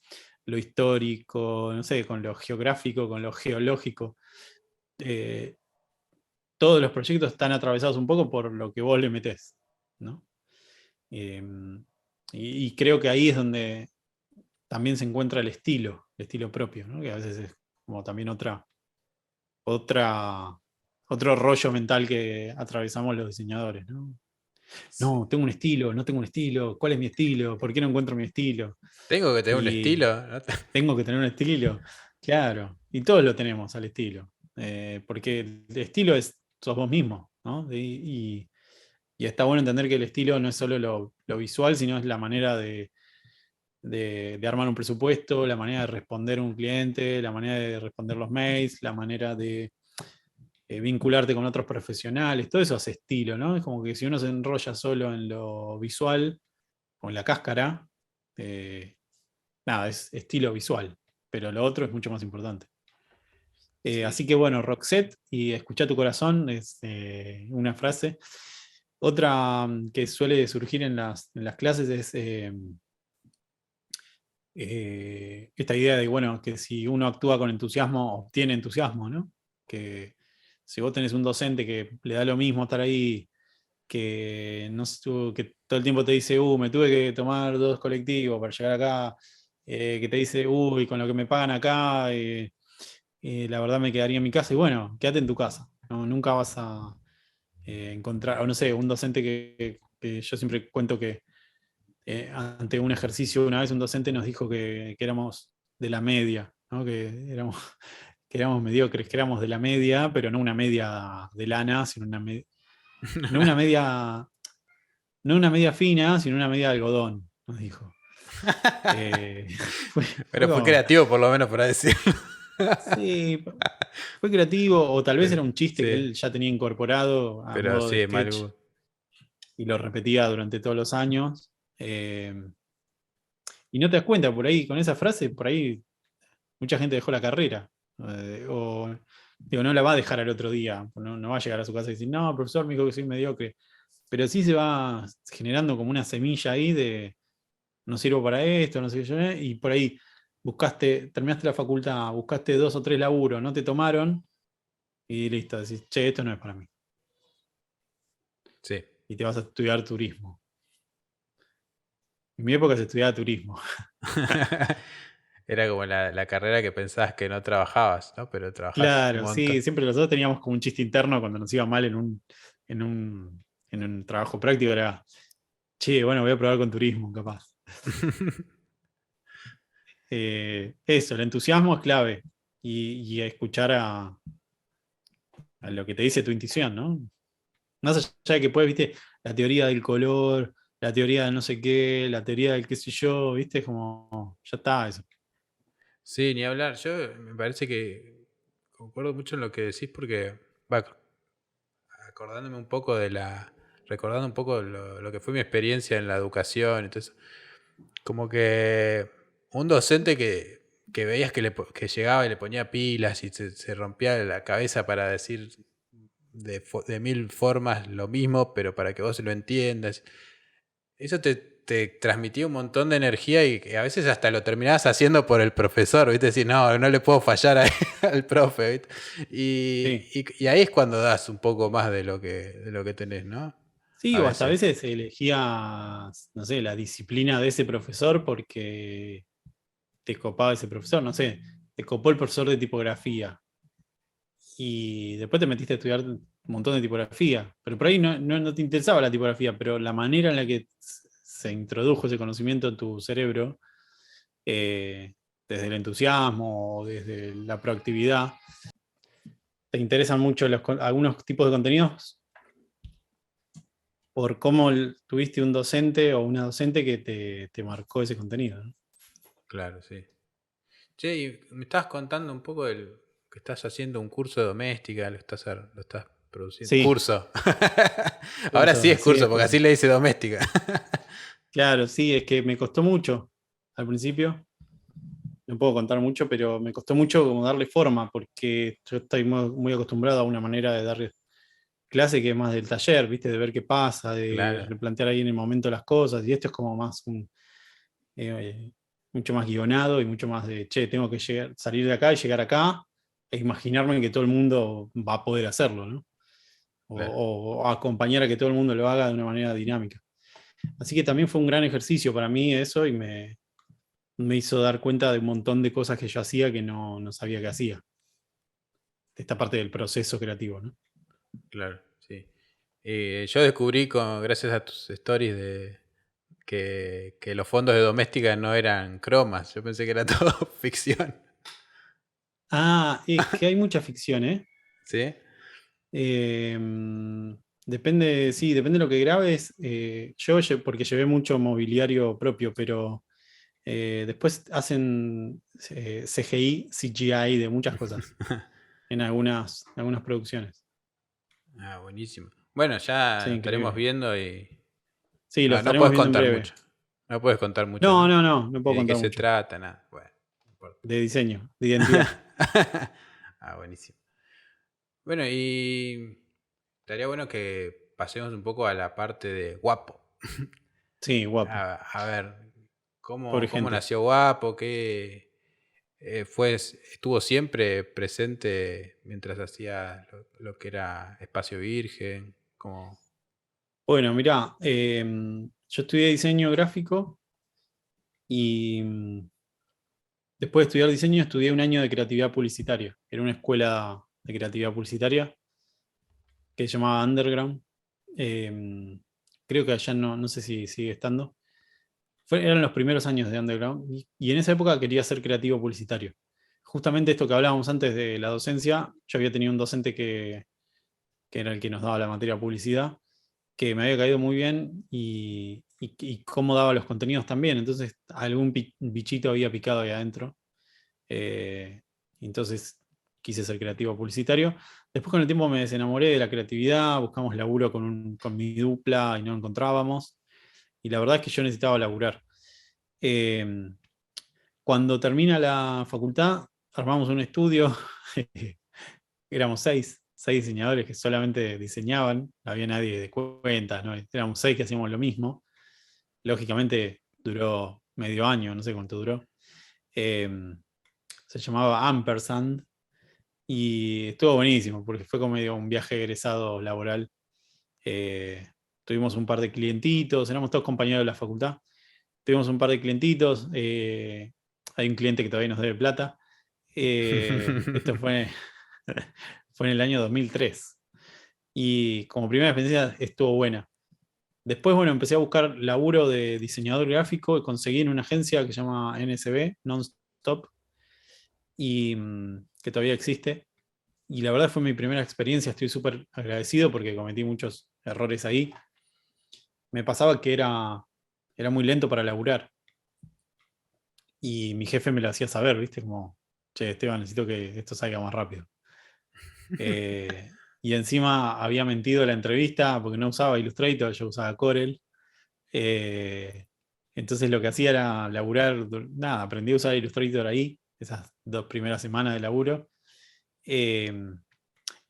lo histórico, no sé, con lo geográfico, con lo geológico. Eh, todos los proyectos están atravesados un poco por lo que vos le metés, ¿no? Eh, y creo que ahí es donde también se encuentra el estilo propio, ¿no? Que a veces es como también otra, otro rollo mental que atravesamos los diseñadores, ¿no? Sí. No, tengo un estilo, no tengo un estilo, ¿cuál es mi estilo? ¿Por qué no encuentro mi estilo? Tengo que tener un Y estilo, ¿no? tengo que tener un estilo, claro, y todos lo tenemos al estilo, porque el estilo sos vos mismo, ¿no? Y está bueno entender que el estilo no es solo lo visual, sino es la manera de armar un presupuesto, la manera de responder a un cliente, la manera de responder los mails, la manera de vincularte con otros profesionales, todo eso es estilo, ¿no? Es como que si uno se enrolla solo en lo visual, o en la cáscara, eh, nada, es estilo visual, pero lo otro es mucho más importante. Sí. Así que bueno, Roxette y Escucha tu corazón es una frase. Otra que suele surgir en las clases es esta idea de, bueno, que si uno actúa con entusiasmo, obtiene entusiasmo, ¿no? Que si vos tenés un docente que le da lo mismo estar ahí, que, no, que todo el tiempo te dice, me tuve que tomar 2 colectivos para llegar acá, que te dice, uy, con lo que me pagan acá, la verdad me quedaría en mi casa, y bueno, quédate en tu casa, ¿no? Nunca vas a encontrar, o no sé, un docente que yo siempre cuento que ante un ejercicio una vez un docente nos dijo que éramos de la media, ¿no? Que éramos mediocres, que éramos de la media, pero no una media de lana, sino no una media, no una media fina, sino una media de algodón, nos dijo. Eh, fue, fue Pero fue como, creativo por lo menos para decirlo. sí, fue creativo, o tal vez era un chiste que Sí, él ya tenía incorporado a pero modo de sí, mal sketch gusto. y lo repetía durante todos los años. Y no te das cuenta, por ahí, con esa frase, por ahí mucha gente dejó la carrera. O digo, no la va a dejar al otro día. No va a llegar a su casa y decir, no, profesor, me dijo que soy mediocre. Pero sí se va generando como una semilla ahí de no sirvo para esto, no sé qué yo, y por ahí terminaste la facultad, buscaste 2 o 3 laburos, no te tomaron y listo, decís, che, esto no es para mí. Sí. Y te vas a estudiar turismo. En mi época se estudiaba turismo. Era como la carrera que pensabas que no trabajabas, ¿no? Pero trabajás un Claro, montón. sí, siempre los dos teníamos como un chiste interno cuando nos iba mal en un, en un trabajo práctico, era, che, bueno, voy a probar con turismo, capaz. Eso, el entusiasmo es clave y escuchar a lo que te dice tu intuición, ¿no? Más allá de que puedes, viste, la teoría del color, la teoría de no sé qué, la teoría del qué sé yo, viste, como, ya está eso. Sí, ni hablar. Yo me parece que concuerdo mucho en lo que decís porque, va, acordándome un poco recordando un poco lo que fue mi experiencia en la educación, entonces, como que un docente que veías que llegaba y le ponía pilas y se rompía la cabeza para decir de mil formas lo mismo, pero para que vos lo entiendas. Eso te transmitía un montón de energía y que a veces hasta lo terminabas haciendo por el profesor, ¿viste? Decir, no, no le puedo fallar al profe, ¿viste? Sí. Y ahí es cuando das un poco más de lo que tenés, ¿no? Sí, A o hasta a veces. veces elegías, no sé, la disciplina de ese profesor porque te copaba ese profesor, no sé, te copó el profesor de tipografía y después te metiste a estudiar un montón de tipografía, pero por ahí no te interesaba la tipografía, pero la manera en la que se introdujo ese conocimiento en tu cerebro, eh, desde el entusiasmo o desde la proactividad, te interesan mucho algunos tipos de contenidos por cómo tuviste un docente o una docente que te marcó ese contenido, ¿no? Claro, sí. Che, y me estabas contando un poco que estás haciendo un curso de doméstica, lo estás produciendo. Sí, Curso. Ahora sí curso, es sí, curso, es porque curso. así le dice doméstica. Claro, sí, es que me costó mucho al principio. No puedo contar mucho, pero me costó mucho como darle forma, porque yo estoy muy acostumbrado a una manera de darle clase que es más del taller, ¿viste? De ver qué pasa, de Claro, replantear ahí en el momento las cosas, y esto es como más eh, mucho más guionado y mucho más de, che, tengo que salir de acá y llegar acá e imaginarme que todo el mundo va a poder hacerlo, ¿no? claro. O acompañar a que todo el mundo lo haga de una manera dinámica. Así que también fue un gran ejercicio para mí eso y me hizo dar cuenta de un montón de cosas que yo hacía que no sabía que hacía. De esta parte del proceso creativo, ¿no? Claro, sí. Yo descubrí gracias a tus stories que los fondos de doméstica no eran cromas. Yo pensé que era todo ficción. Ah, es que hay mucha ficción, ¿eh? ¿Sí? Eh, Depende, sí, depende de lo que grabes. Porque llevé mucho mobiliario propio, pero después hacen CGI, CGI de muchas cosas en algunas producciones. Ah, buenísimo. Bueno, ya Sí, nos estaremos increíble. viendo y. Sí, lo No, no estaremos puedes viendo en contar breve. mucho. No puedes contar mucho, No, ¿no? no, no, no Ni puedo de qué contar se mucho. trata, nada. Bueno, no importa. De diseño, de identidad. Ah, buenísimo. Bueno, y estaría bueno que pasemos un poco a la parte de guapo. Sí, guapo. A ver, Pobre ¿cómo gente. nació Guapo? ¿Estuvo siempre presente mientras hacía lo que era Espacio Virgen? Como, Bueno, mirá, yo estudié diseño gráfico y después de estudiar diseño estudié un año de creatividad publicitaria. Era una escuela de creatividad publicitaria que se llamaba Underground. Eh, Creo que allá no sé si sigue estando. Eran los primeros años de Underground y en esa época quería ser creativo publicitario. Justamente esto que hablábamos antes de la docencia, yo había tenido un docente que era el que nos daba la materia publicidad, que me había caído muy bien y cómo daba los contenidos también. Entonces algún bichito había picado ahí adentro. Eh, entonces quise ser creativo publicitario. Después con el tiempo me desenamoré de la creatividad, buscamos laburo con mi dupla y no encontrábamos. Y la verdad es que yo necesitaba laburar. Eh, Cuando termina la facultad, armamos un estudio. Éramos seis diseñadores que solamente diseñaban, no había nadie de cuentas, ¿no? Éramos seis que hacíamos lo mismo. Lógicamente duró medio año, no sé cuánto duró. Eh, Se llamaba Ampersand y estuvo buenísimo porque fue como medio un viaje egresado laboral. Eh, Tuvimos un par de clientitos, éramos todos compañeros de la facultad. Tuvimos un par de clientitos. Hay un cliente que todavía nos debe plata. Esto fue, fue en el año 2003. Y como primera experiencia estuvo buena. Después, bueno, empecé a buscar laburo de diseñador gráfico y conseguí en una agencia que se llama NSB, Nonstop, y que todavía existe. Y la verdad fue mi primera experiencia, estoy súper agradecido porque cometí muchos errores ahí. Me pasaba que era muy lento para laburar y mi jefe me lo hacía saber, ¿viste? Como, che, Esteban, necesito que esto salga más rápido. Y encima había mentido en la entrevista porque no usaba Illustrator, yo usaba Corel. Eh, entonces lo que hacía era laburar, nada, aprendí a usar Illustrator ahí, esas 2 primeras semanas de laburo. Eh,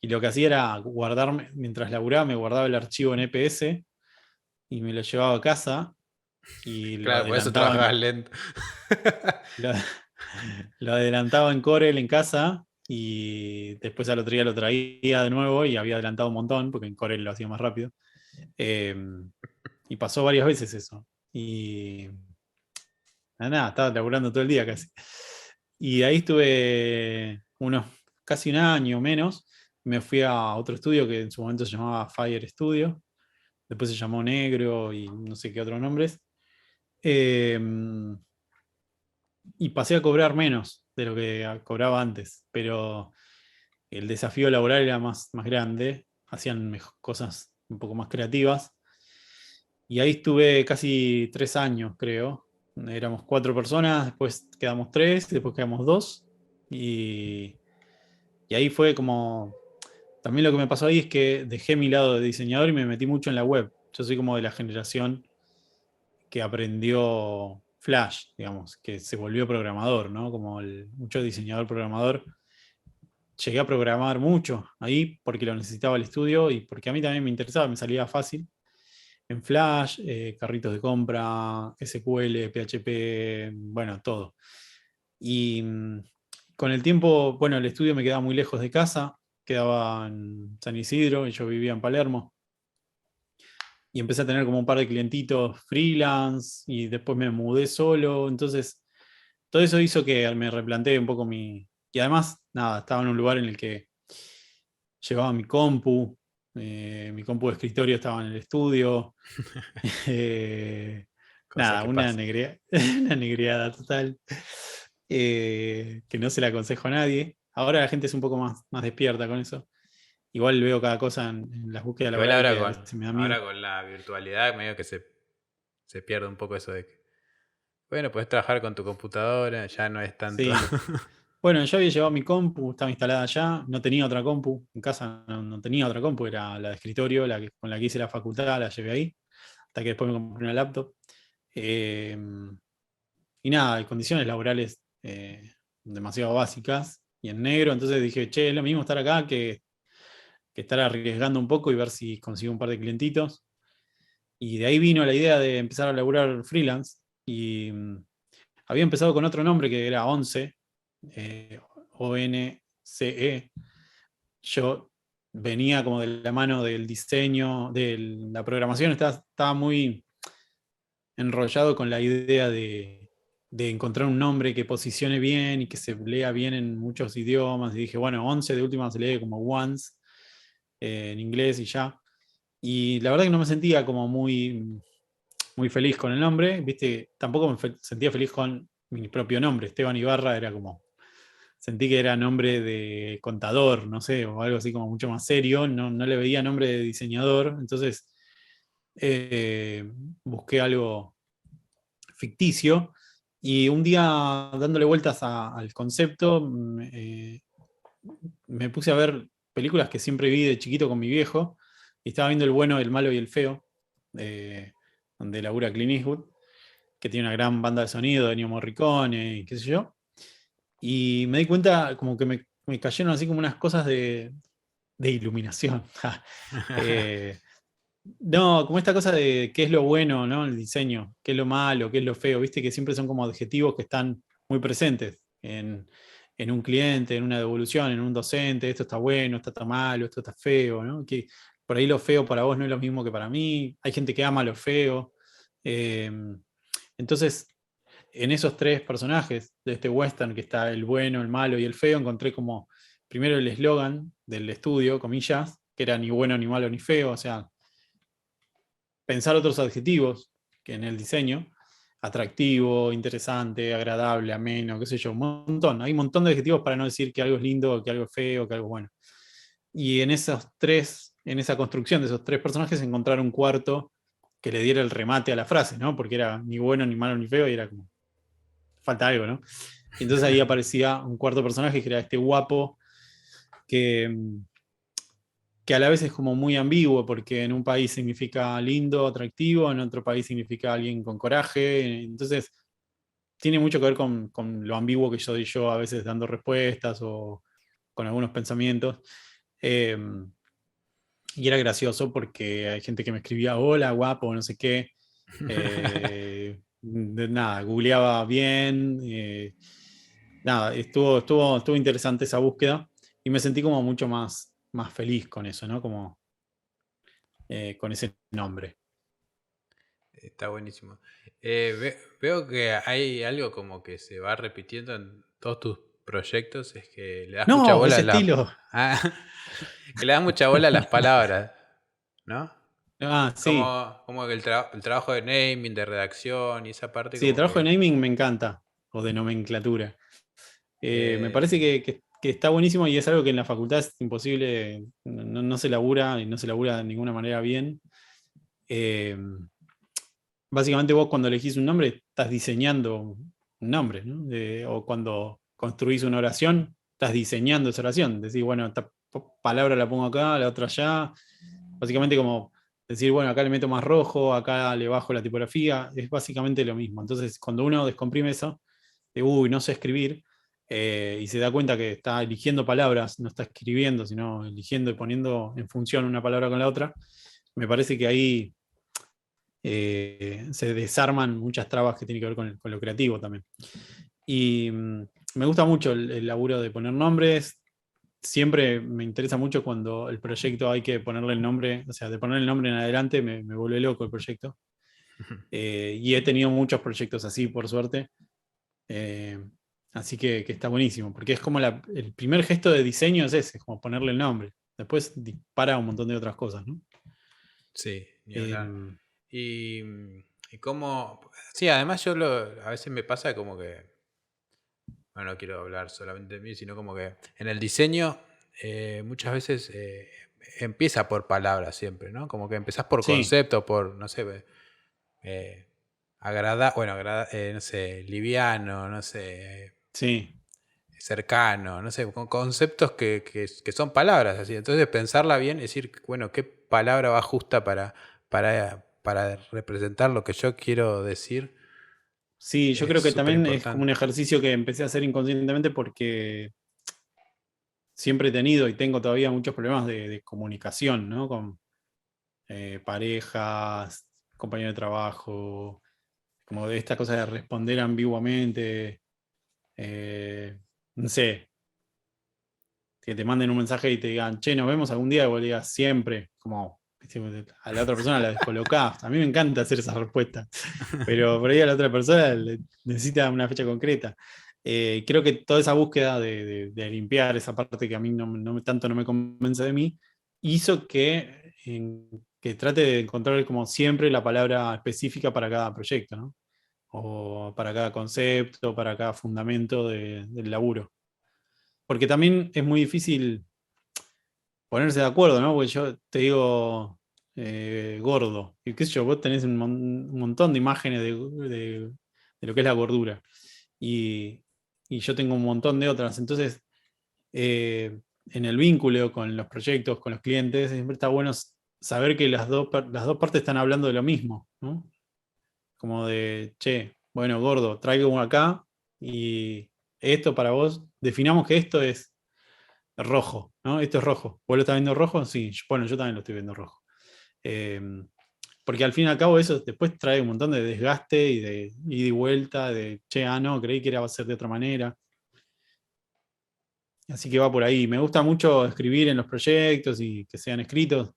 y lo que hacía era guardarme, mientras laburaba, me guardaba el archivo en EPS y me lo llevaba a casa y lo Claro, por eso adelantaba trabajabas lento. lo, lo adelantaba en Corel en casa y después al otro día lo traía de nuevo y había adelantado un montón porque en Corel lo hacía más rápido. Eh, y pasó varias veces eso. Y nada, estaba laburando todo el día casi. Y ahí estuve casi un año menos. Me fui a otro estudio que en su momento se llamaba Fire Studio. Después se llamó Negro y no sé qué otros nombres. Eh, y pasé a cobrar menos de lo que cobraba antes, pero el desafío laboral era más grande. Hacían cosas un poco más creativas. Y ahí estuve casi 3 años, creo. Éramos 4 personas, después quedamos 3, después quedamos 2. Y, y ahí fue como... También lo que me pasó ahí es que dejé mi lado de diseñador y me metí mucho en la web. Yo soy como de la generación que aprendió Flash, digamos, que se volvió programador, ¿no? Como mucho diseñador programador. Llegué a programar mucho ahí porque lo necesitaba el estudio y porque a mí también me interesaba, me salía fácil en Flash, carritos de compra, SQL, PHP, bueno, todo. Y con el tiempo, bueno, el estudio me quedaba muy lejos de casa, quedaba en San Isidro y yo vivía en Palermo. Y empecé a tener como un par de clientitos freelance y después me mudé solo. Entonces, todo eso hizo que me replantee un poco mi... Y además, nada, estaba en un lugar en el que llevaba mi compu de escritorio estaba en el estudio. Eh, Cosas Nada, que una pasan. negriada, una negriada total, que no se la aconsejo a nadie. Ahora la gente es un poco más despierta con eso. Igual veo cada cosa en las búsquedas Igual laborales que a veces me da miedo. ahora con la virtualidad medio que se pierde un poco eso de que, bueno, puedes trabajar con tu computadora, ya no es tanto. Sí. Bueno, yo había llevado mi compu, estaba instalada allá, no tenía otra compu, en casa no tenía otra compu, era la de escritorio, con la que hice la facultad, la llevé ahí, hasta que después me compré una laptop. Eh, y nada, hay condiciones laborales demasiado básicas y en negro, entonces dije, che, es lo mismo estar acá que estar arriesgando un poco y ver si consigo un par de clientitos. Y de ahí vino la idea de empezar a laburar freelance y había empezado con otro nombre que era Once, eh, ONCE. Yo venía como de la mano del diseño, de la programación, estaba muy enrollado con la idea de encontrar un nombre que posicione bien y que se lea bien en muchos idiomas. Y dije, bueno, 11 de última se lee como once en inglés y ya. Y la verdad que no me sentía como muy feliz con el nombre, ¿viste? Tampoco sentía feliz con mi propio nombre. Esteban Ibarra era como, sentí que era nombre de contador, no sé, o algo así como mucho más serio. No le veía nombre de diseñador. Entonces eh, busqué algo ficticio. Y un día, dándole vueltas al concepto, me puse a ver películas que siempre vi de chiquito con mi viejo. Y estaba viendo El bueno, el malo y el feo, donde labura Clint Eastwood, que tiene una gran banda de sonido de Ennio Morricone y qué sé yo. Y me di cuenta como que me cayeron así como unas cosas de iluminación. Eh, no, como esta cosa de qué es lo bueno, ¿no? El diseño, qué es lo malo, qué es lo feo, viste que siempre son como adjetivos que están muy presentes en un cliente, en una devolución, en un docente, esto está bueno, esto está malo, esto está feo, ¿no? Que por ahí lo feo para vos no es lo mismo que para mí, hay gente que ama lo feo. Eh, entonces, en esos tres personajes de este western, que está el bueno, el malo y el feo, encontré como primero el eslogan del estudio, comillas, que era ni bueno, ni malo, ni feo, o sea, pensar otros adjetivos que en el diseño, atractivo, interesante, agradable, ameno, qué sé yo, un montón. Hay un montón de adjetivos para no decir que algo es lindo, que algo es feo, que algo es bueno. Y en esos tres, en esa construcción de esos tres personajes, encontrar un cuarto que le diera el remate a la frase, ¿no? Porque era ni bueno, ni malo, ni feo, y era como, falta algo, ¿no? Y entonces ahí aparecía un cuarto personaje que era este guapo que, que a la vez es como muy ambiguo, porque en un país significa lindo, atractivo, en otro país significa alguien con coraje. Entonces tiene mucho que ver con lo ambiguo que soy yo a veces dando respuestas o con algunos pensamientos. Eh, y era gracioso porque hay gente que me escribía, hola, guapo, no sé qué. Nada, googleaba bien. Nada, estuvo interesante esa búsqueda y me sentí como mucho más feliz con eso, ¿no? Como con ese nombre. Está buenísimo. Veo que hay algo como que se va repitiendo en todos tus proyectos, es que le das mucha No, bola ese a la... estilo. Ah, que le das mucha bola a las palabras, ¿no? Ah, sí. Como que el trabajo de naming, de redacción y esa parte Sí, el como trabajo de que... naming me encanta, o de nomenclatura. Me eh, parece que está buenísimo y es algo que en la facultad es imposible, no se labura y no se labura de ninguna manera bien. Eh, Básicamente vos cuando elegís un nombre estás diseñando un nombre, ¿no? O cuando construís una oración, estás diseñando esa oración. Decís, bueno, esta palabra la pongo acá, la otra allá. Básicamente como decir, bueno, acá le meto más rojo, acá le bajo la tipografía. Es básicamente lo mismo. Entonces, cuando uno descomprime eso, de, uy, no sé escribir, y se da cuenta que está eligiendo palabras, no está escribiendo, sino eligiendo y poniendo en función una palabra con la otra, me parece que ahí se desarman muchas trabas que tienen que ver con lo creativo también. Y me gusta mucho el laburo de poner nombres. Siempre me interesa mucho cuando el proyecto hay que ponerle el nombre, o sea, de poner el nombre en adelante me vuelve loco el proyecto. Y he tenido muchos proyectos así, por suerte. Eh, Así que está buenísimo, porque es como el primer gesto de diseño es ese, es como ponerle el nombre. Después dispara un montón de otras cosas, ¿no? Sí, ni Eh, hablar. Y, y cómo... Sí, además a veces me pasa como que... Bueno, no quiero hablar solamente de mí, sino como que en el diseño muchas veces empieza por palabras siempre, ¿no? Como que empezás por sí, concepto, por, no sé, no sé, liviano, no sé, sí. cercano, no sé, con conceptos que son palabras así. Entonces pensarla bien, decir, bueno, ¿qué palabra va justa para representar lo que yo quiero decir? Sí, yo Es creo que súper también es como un importante. ejercicio que empecé a hacer inconscientemente porque siempre he tenido y tengo todavía muchos problemas de comunicación, ¿no? Con parejas, compañeros de trabajo, como de esta cosa de responder ambiguamente, no sé, que te manden un mensaje y te digan, che, nos vemos algún día, y vos le digas siempre, como ¿viste? A la otra persona la descolocás. A mí me encanta hacer esa respuesta, pero por ahí a la otra persona necesita una fecha concreta. Creo que toda esa búsqueda de limpiar esa parte que a mí tanto no me convence de mí, hizo que trate de encontrar como siempre la palabra específica para cada proyecto, ¿no? O para cada concepto, para cada fundamento del laburo. Porque también es muy difícil ponerse de acuerdo, ¿no? Porque yo te digo gordo, y qué sé yo, vos tenés un montón de imágenes de lo que es la gordura, y, y yo tengo un montón de otras. Entonces, en el vínculo con los proyectos, con los clientes, siempre está bueno saber que las dos partes están hablando de lo mismo, ¿no? Como de, che, bueno, gordo, traigo uno acá y esto para vos, definamos que esto es rojo, ¿no? Esto es rojo. ¿Vos lo estás viendo rojo? Sí, bueno, yo también lo estoy viendo rojo. Eh, porque al fin y al cabo eso después trae un montón de desgaste y de ida y vuelta, de, che, no, creí que era va a ser de otra manera. Así que va por ahí. Me gusta mucho escribir en los proyectos y que sean escritos.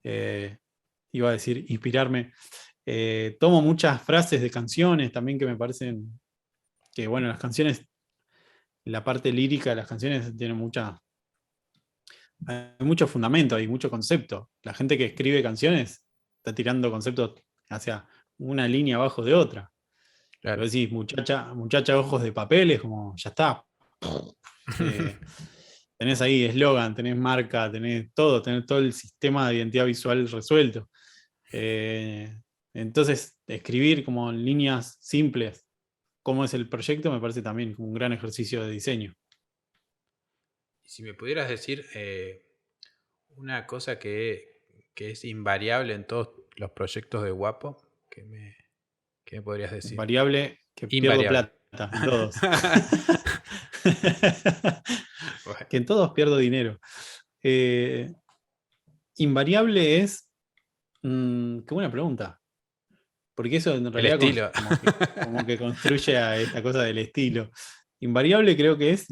Eh, Iba a decir, inspirarme. Tomo muchas frases de canciones también que me parecen que, bueno, las canciones, la parte lírica de las canciones tiene hay mucho fundamento, hay mucho concepto. La gente que escribe canciones está tirando conceptos hacia una línea abajo de otra. Pero Claro. decís, muchacha, muchacha ojos de papel, es como, ya está. Eh, Tenés ahí eslogan, tenés marca, tenés todo el sistema de identidad visual resuelto. Eh, entonces, escribir como en líneas simples cómo es el proyecto me parece también como un gran ejercicio de diseño. Y si me pudieras decir una cosa que es invariable en todos los proyectos de Guapo, qué me podrías decir? Variable que pierdo Invariable. plata en todos. Bueno, Que en todos pierdo dinero. Eh, Invariable es. Qué buena pregunta. Porque eso en el realidad estilo. como que construye a esta cosa del estilo. Invariable creo que es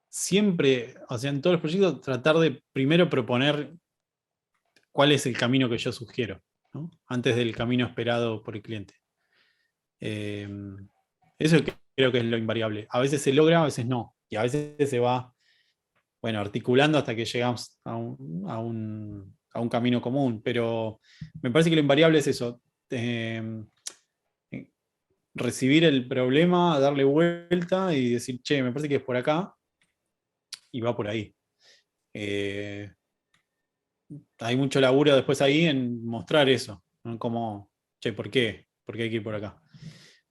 siempre, o sea, en todos los proyectos, tratar de primero proponer cuál es el camino que yo sugiero, ¿no? Antes del camino esperado por el cliente. Eh, Eso creo que es lo invariable. A veces se logra, a veces no. Y a veces se va, bueno, articulando hasta que llegamos a un camino común. Pero me parece que lo invariable es eso. Eh, Recibir el problema, darle vuelta y decir, che, me parece que es por acá, y va por ahí. Eh, Hay mucho laburo después ahí en mostrar eso, ¿no? Como, che, ¿por qué? ¿Por qué hay que ir por acá?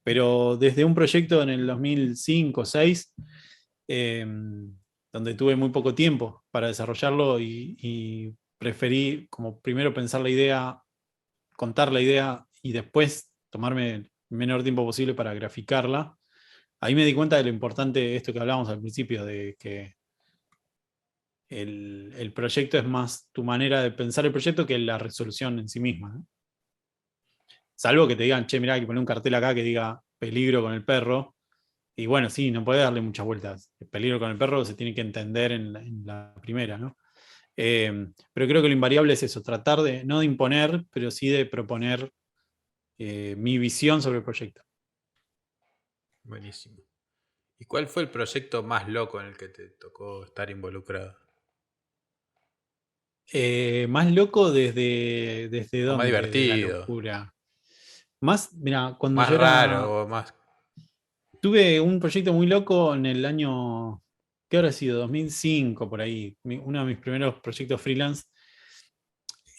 Pero desde un proyecto en el 2005-2006, donde tuve muy poco tiempo para desarrollarlo y preferí como primero pensar la idea, contar la idea y después tomarme el menor tiempo posible para graficarla. Ahí me di cuenta de lo importante de esto que hablábamos al principio, de que el proyecto es más tu manera de pensar el proyecto que la resolución en sí misma, ¿no? Salvo que te digan, che, mirá, hay que poner un cartel acá que diga peligro con el perro. Y bueno, sí, no podés darle muchas vueltas. El peligro con el perro se tiene que entender en la primera, ¿no? Pero creo que lo invariable es eso, tratar de, no de imponer, pero sí de proponer mi visión sobre el proyecto. buenísimo. ¿Y cuál fue el proyecto más loco en el que te tocó estar involucrado? Más loco desde ¿O más dónde, de la divertido? locura. Más, mira, cuando ¿Más yo era. raro? ¿O más? Tuve un proyecto muy loco en el año, ¿qué habrá sido? 2005, por ahí. Uno de mis primeros proyectos freelance.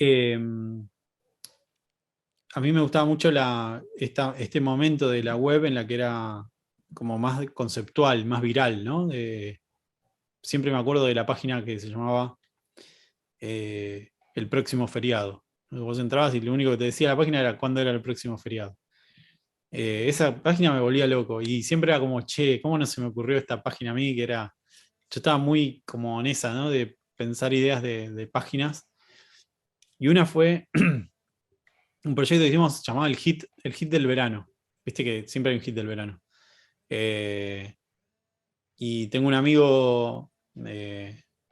Eh, a mí me gustaba mucho este momento de la web en la que era como más conceptual, más viral, ¿no? Siempre me acuerdo de la página que se llamaba El próximo feriado. Vos entrabas y lo único que te decía la página era cuándo era el próximo feriado. Esa página me volvía loco y siempre era como, che, ¿cómo no se me ocurrió esta página a mí? Que era, yo estaba muy como en esa, ¿no? De pensar ideas de páginas. Y una fue un proyecto que hicimos llamado el hit del verano. Viste que siempre hay un hit del verano. Eh, y tengo un amigo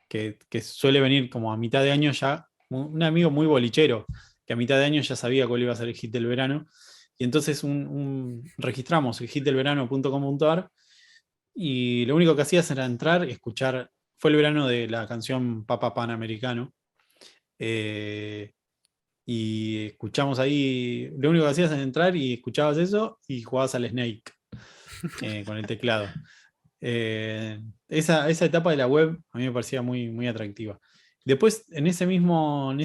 que suele venir como a mitad de año ya, un amigo muy bolichero, que a mitad de año ya sabía cuál iba a ser el hit del verano. Y entonces registramos el hitdelverano.com.ar y lo único que hacías era entrar y escuchar. Fue el verano de la canción Papa Panamericano. Eh, y escuchamos ahí. Lo único que hacías es entrar y escuchabas eso y jugabas al Snake con el teclado. Esa etapa de la web a mí me parecía muy, muy atractiva. Después, en ese mismo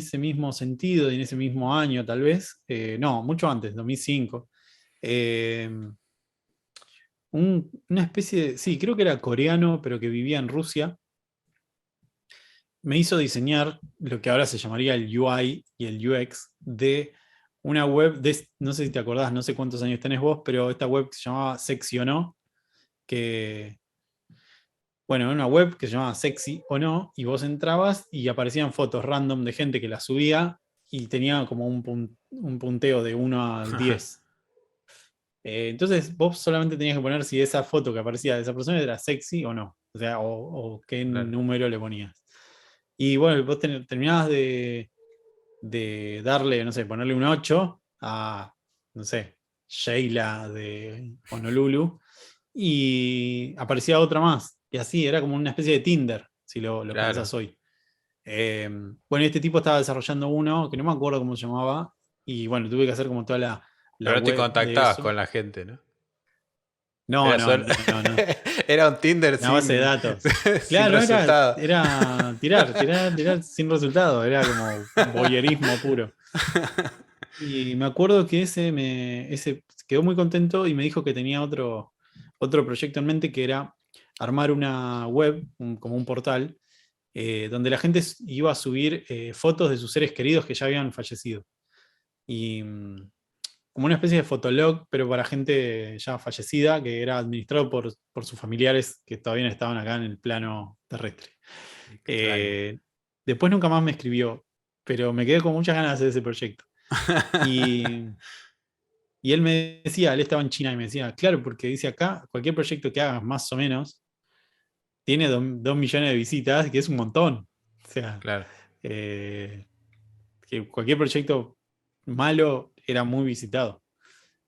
sentido y en ese mismo año, tal vez, no, mucho antes, 2005, eh, una especie de, sí, creo que era coreano, pero que vivía en Rusia, me hizo diseñar lo que ahora se llamaría el UI y el UX de una web, no sé si te acordás, no sé cuántos años tenés vos, pero esta web que se llamaba Seccionó, que bueno, en una web que se llamaba Sexy o No, y vos entrabas y aparecían fotos random de gente que las subía y tenía como un punteo de 1 al 10. Entonces vos solamente tenías que poner si esa foto que aparecía de esa persona era sexy o no, o sea, o qué Claro. número le ponías. Y bueno, vos terminabas de darle, no sé, ponerle un 8 a, no sé, Sheila de Honolulu, y aparecía otra más. Y así, era como una especie de Tinder, si lo Claro. pensás hoy. Bueno, este tipo estaba desarrollando uno, que no me acuerdo cómo se llamaba, y bueno, tuve que hacer como toda la Pero no te web de contactabas eso. con la gente, ¿no? No, Era no, solo... no, no, no. Era un Tinder Una base de sin, datos. sin Claro, resultado. era tirar sin resultado, era como voyerismo puro. Y me acuerdo que ese quedó muy contento y me dijo que tenía otro proyecto en mente que era armar una web, como un portal, donde la gente iba a subir fotos de sus seres queridos que ya habían fallecido. Y como una especie de fotolog, pero para gente ya fallecida, que era administrado por sus familiares que todavía no estaban acá en el plano terrestre. Extraño. Eh, Después nunca más me escribió, pero me quedé con muchas ganas de hacer ese proyecto. Y, y él me decía, él estaba en China y me decía, claro, porque dice acá, cualquier proyecto que hagas más o menos, tiene 2 millones de visitas, que es un montón. O sea, Claro. eh, que cualquier proyecto malo era muy visitado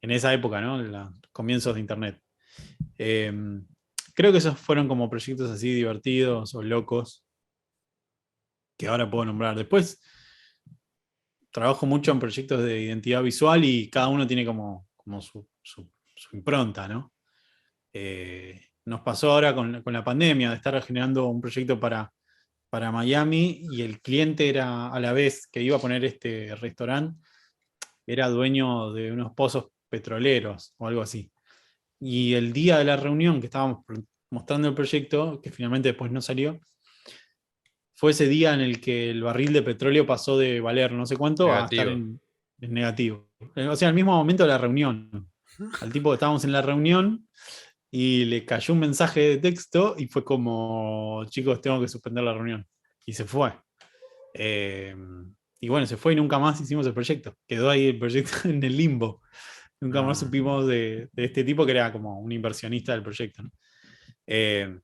en esa época, ¿no? En los comienzos de Internet. Eh, Creo que esos fueron como proyectos así divertidos o locos que ahora puedo nombrar. Después trabajo mucho en proyectos de identidad visual y cada uno tiene como su impronta, ¿no? Nos pasó ahora con la pandemia de estar generando un proyecto para Miami y el cliente era a la vez que iba a poner este restaurante, era dueño de unos pozos petroleros o algo así. Y el día de la reunión que estábamos mostrando el proyecto, que finalmente después no salió, fue ese día en el que el barril de petróleo pasó de valer no sé cuánto a estar Negativo. en negativo. O sea, al mismo momento de la reunión. Al tipo que estábamos en la reunión y le cayó un mensaje de texto y fue como, chicos, tengo que suspender la reunión. Y se fue. Eh, y bueno, se fue y nunca más hicimos el proyecto. Quedó ahí el proyecto en el limbo. Nunca más Ah, supimos de este tipo que era como un inversionista del proyecto, ¿no? Eh,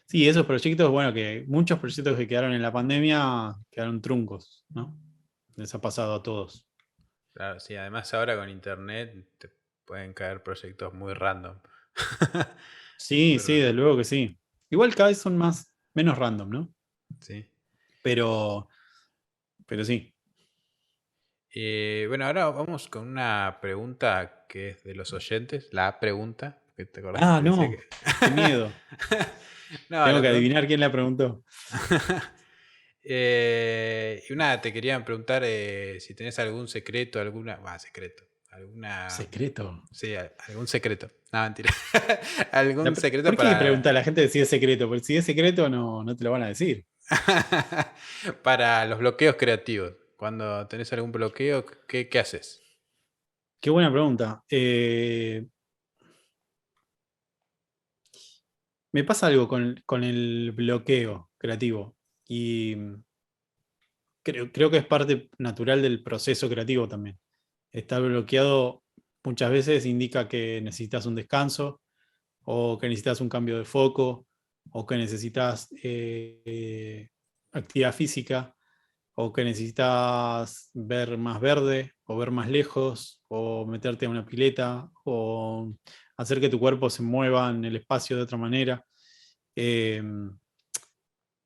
sí, esos proyectos, bueno, que muchos proyectos que quedaron en la pandemia quedaron truncos, ¿no? Les ha pasado a todos. claro, sí. Además ahora con internet te pueden caer proyectos muy random. Sí, Muy sí, random. de luego que sí. Igual cada vez son menos random, ¿no? Sí. Pero, pero sí. Bueno, ahora vamos con una pregunta que es de los oyentes. La pregunta, que te acordás que Ah, te decía que... no, qué miedo. No, Tengo la que pregunta... adivinar quién la preguntó. Y nada, te querían preguntar si tenés algún secreto, alguna... secreto. Alguna... Secreto. Sí, algún secreto. No, mentira. Algún secreto ¿Por qué pregunta a para... la gente si es secreto? Porque si es secreto no te lo van a decir. para los bloqueos creativos. Cuando tenés algún bloqueo, ¿qué haces? Qué buena pregunta. Me pasa algo con el bloqueo creativo y creo que es parte natural del proceso creativo también. Estar bloqueado muchas veces indica que necesitas un descanso o que necesitas un cambio de foco o que necesitas actividad física o que necesitas ver más verde o ver más lejos o meterte a una pileta o hacer que tu cuerpo se mueva en el espacio de otra manera. Eh,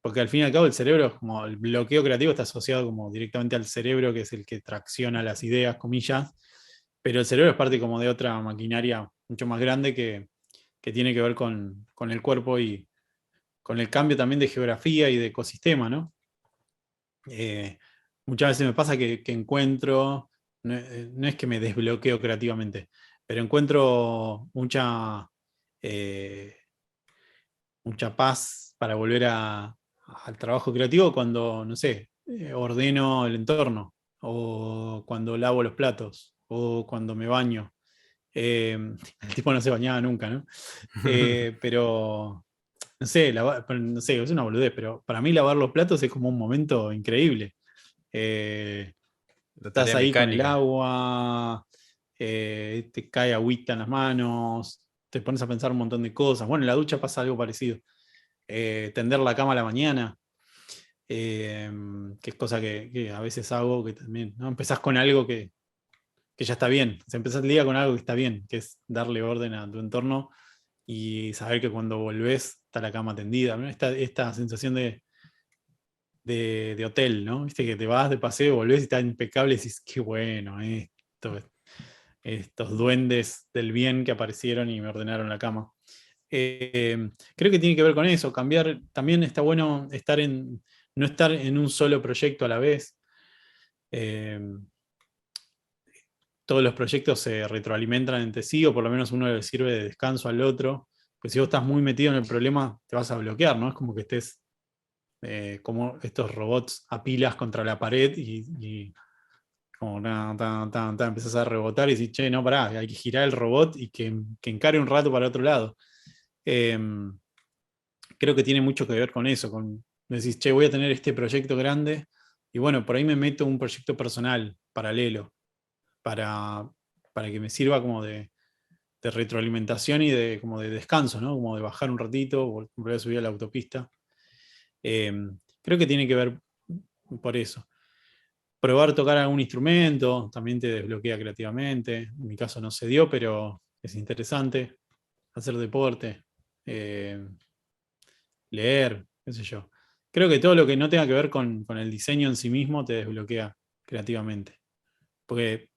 Porque al fin y al cabo el cerebro, es como el bloqueo creativo está asociado como directamente al cerebro, que es el que tracciona las ideas, comillas, pero el cerebro es parte como de otra maquinaria mucho más grande que tiene que ver con el cuerpo y con el cambio también de geografía y de ecosistema, ¿no? Eh, Muchas veces me pasa que encuentro, no es que me desbloqueo creativamente, pero encuentro eh, mucha paz para volver al trabajo creativo cuando, no sé, ordeno el entorno, o cuando lavo los platos, o cuando me baño. El tipo no se bañaba nunca, ¿no? Pero no sé, no sé, es una boludez, pero para mí lavar los platos es como un momento increíble. Eh, La Estás tarea ahí con el mecánica. agua, te cae agüita en las manos, te pones a pensar un montón de cosas. Bueno, en la ducha pasa algo parecido. Tender la cama a la mañana, eh, que es cosa que a veces hago, que también, ¿no? Empezás con algo que ya está bien. O sea, empezás el día con algo que está bien, que es darle orden a tu entorno y saber que cuando volvés está la cama tendida, ¿no? Esta sensación de hotel, ¿no? Viste que te vas de paseo, volvés y está impecable y decís, qué bueno esto, estos duendes del bien que aparecieron y me ordenaron la cama. Creo que tiene que ver con eso, cambiar, también está bueno no estar en un solo proyecto a la vez. Eh, Todos los proyectos se retroalimentan entre sí, o por lo menos uno le sirve de descanso al otro. Pues si vos estás muy metido en el problema, te vas a bloquear, ¿no? Es como que estés como estos robots a pilas contra la pared y como empezás a rebotar y decís, che, no, pará, hay que girar el robot y que encare un rato para otro lado. Eh, Creo que tiene mucho que ver con eso, con decís, che, voy a tener este proyecto grande y bueno, por ahí me meto un proyecto personal paralelo para, para que me sirva como de retroalimentación y de, como de descanso, ¿no? Como de bajar un ratito, volver a subir a la autopista. Eh, Creo que tiene que ver por eso. Probar tocar algún instrumento también te desbloquea creativamente. En mi caso no se dio, pero es interesante. Hacer deporte, eh, leer, qué sé yo. Creo que todo lo que no tenga que ver con el diseño en sí mismo te desbloquea creativamente. Porque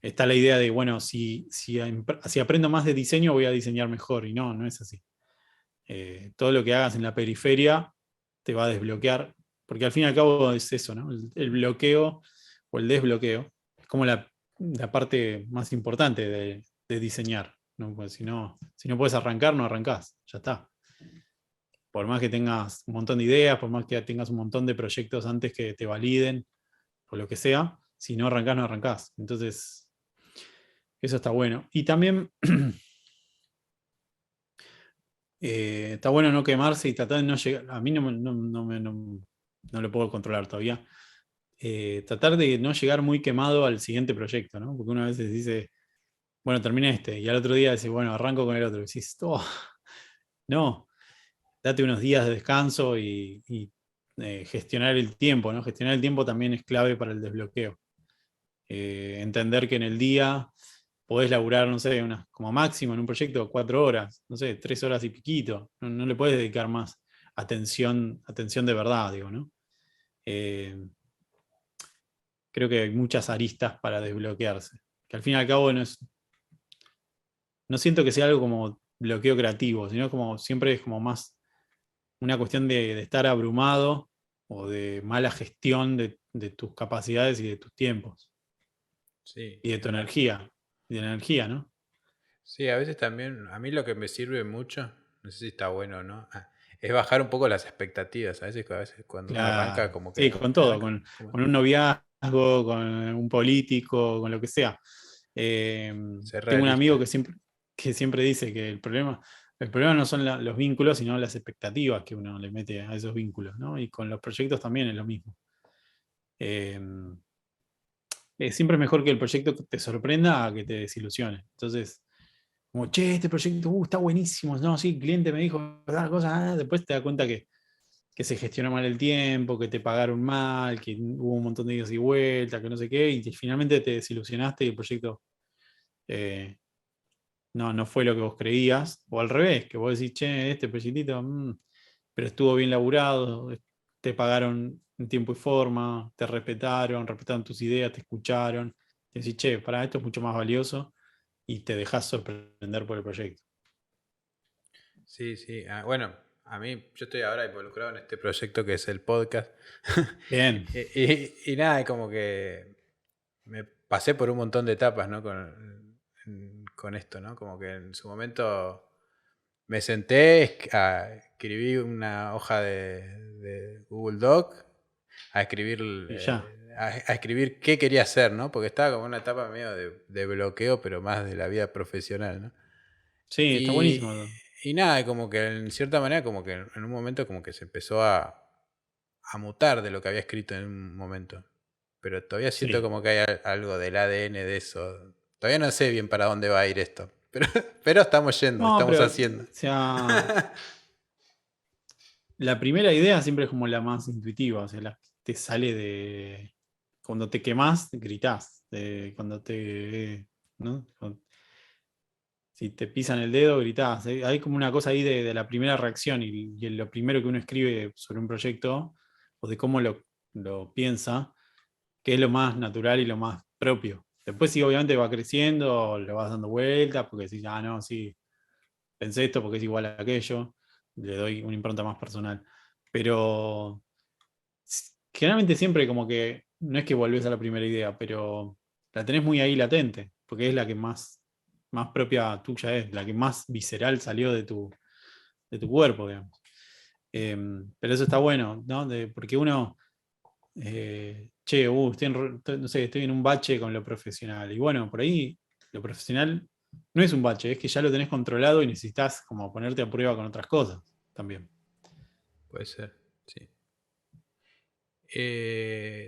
está la idea de, bueno, si aprendo más de diseño voy a diseñar mejor. Y no, no es así. Todo lo que hagas en la periferia te va a desbloquear, porque al fin y al cabo es eso, ¿no? El bloqueo o el desbloqueo es como la parte más importante de diseñar, ¿no? Porque si no puedes arrancar, no arrancás, ya está. Por más que tengas un montón de ideas, por más que tengas un montón de proyectos antes que te validen, o lo que sea, si no arrancás, no arrancás. Entonces, eso está bueno. Y también está bueno no quemarse y tratar de no llegar. A mí no lo puedo controlar todavía. Tratar de no llegar muy quemado al siguiente proyecto, ¿no? Porque una vez dice, bueno, terminé este, y al otro día dice, bueno, arranco con el otro. Y decís, oh, no, date unos días de descanso y gestionar el tiempo, ¿no? Gestionar el tiempo también es clave para el desbloqueo. Entender que en el día podés laburar, no sé, como máximo en un proyecto 4 horas, no sé, 3 horas y piquito. No le puedes dedicar más atención de verdad, digo, ¿no? Eh, Creo que hay muchas aristas para desbloquearse. Que al fin y al cabo no siento que sea algo como bloqueo creativo, sino como siempre es como más una cuestión de estar abrumado o de mala gestión de tus capacidades y de tus tiempos Sí, y de tu energía. Y de la energía, ¿no? sí, a veces también, a mí lo que me sirve mucho, no sé si está bueno o no, es bajar un poco las expectativas. A veces cuando uno arranca, Claro. como Sí, que con todo, arranca, con un noviazgo, con un político, con lo que sea. Eh, ser Tengo un amigo realista. que siempre dice que el problema no son los vínculos, sino las expectativas que uno le mete a esos vínculos, ¿no? Y con los proyectos también es lo mismo. Eh, Siempre es mejor que el proyecto te sorprenda a que te desilusione. Entonces, como, che, este proyecto está buenísimo. No, sí, el cliente me dijo tal cosa, después te das cuenta que se gestionó mal el tiempo, que te pagaron mal, que hubo un montón de idas y vueltas, que no sé qué, y finalmente te desilusionaste y el proyecto eh, no fue lo que vos creías, o al revés, que vos decís, che, este proyectito, pero estuvo bien laburado, te pagaron en tiempo y forma, te respetaron tus ideas, te escucharon, te decís, che, para esto es mucho más valioso y te dejas sorprender por el proyecto. Sí, sí. Bueno, a mí, yo estoy ahora involucrado en este proyecto que es el podcast. Bien, Y nada, como que me pasé por un montón de etapas, ¿no? Con esto, ¿no? Como que en su momento me senté, escribí una hoja de Google Doc a escribir, y ya. a escribir qué quería hacer, ¿no? Porque estaba como en una etapa medio de bloqueo, pero más de la vida profesional, ¿no? Sí, está Y, buenísimo. Y nada, como que en cierta manera, como que en un momento como que se empezó a mutar de lo que había escrito en un momento. Pero todavía siento Sí. como que hay algo del ADN de eso. Todavía no sé bien para dónde va a ir esto. Pero, pero estamos yendo, No, estamos pero, o haciendo. sea, la primera idea siempre es como la más intuitiva, o sea, la que te sale de... Cuando te quemás, gritás. Cuando te... ¿no? Si te pisan el dedo, gritás. Hay como una cosa ahí de la primera reacción y lo primero que uno escribe sobre un proyecto o de cómo lo piensa, que es lo más natural y lo más propio. Después sí, obviamente va creciendo, lo vas dando vueltas, porque decís, ah, no, sí, pensé esto porque es igual a aquello, le doy una impronta más personal. Pero generalmente siempre como que, no es que volvés a la primera idea, pero la tenés muy ahí latente, porque es la que más propia tuya es, la que más visceral salió de tu cuerpo, digamos. Pero eso está bueno, ¿no? Porque uno, che, no sé, estoy en un bache con lo profesional. Y bueno, por ahí lo profesional no es un bache, es que ya lo tenés controlado y necesitas como ponerte a prueba con otras cosas también. Puede ser, sí.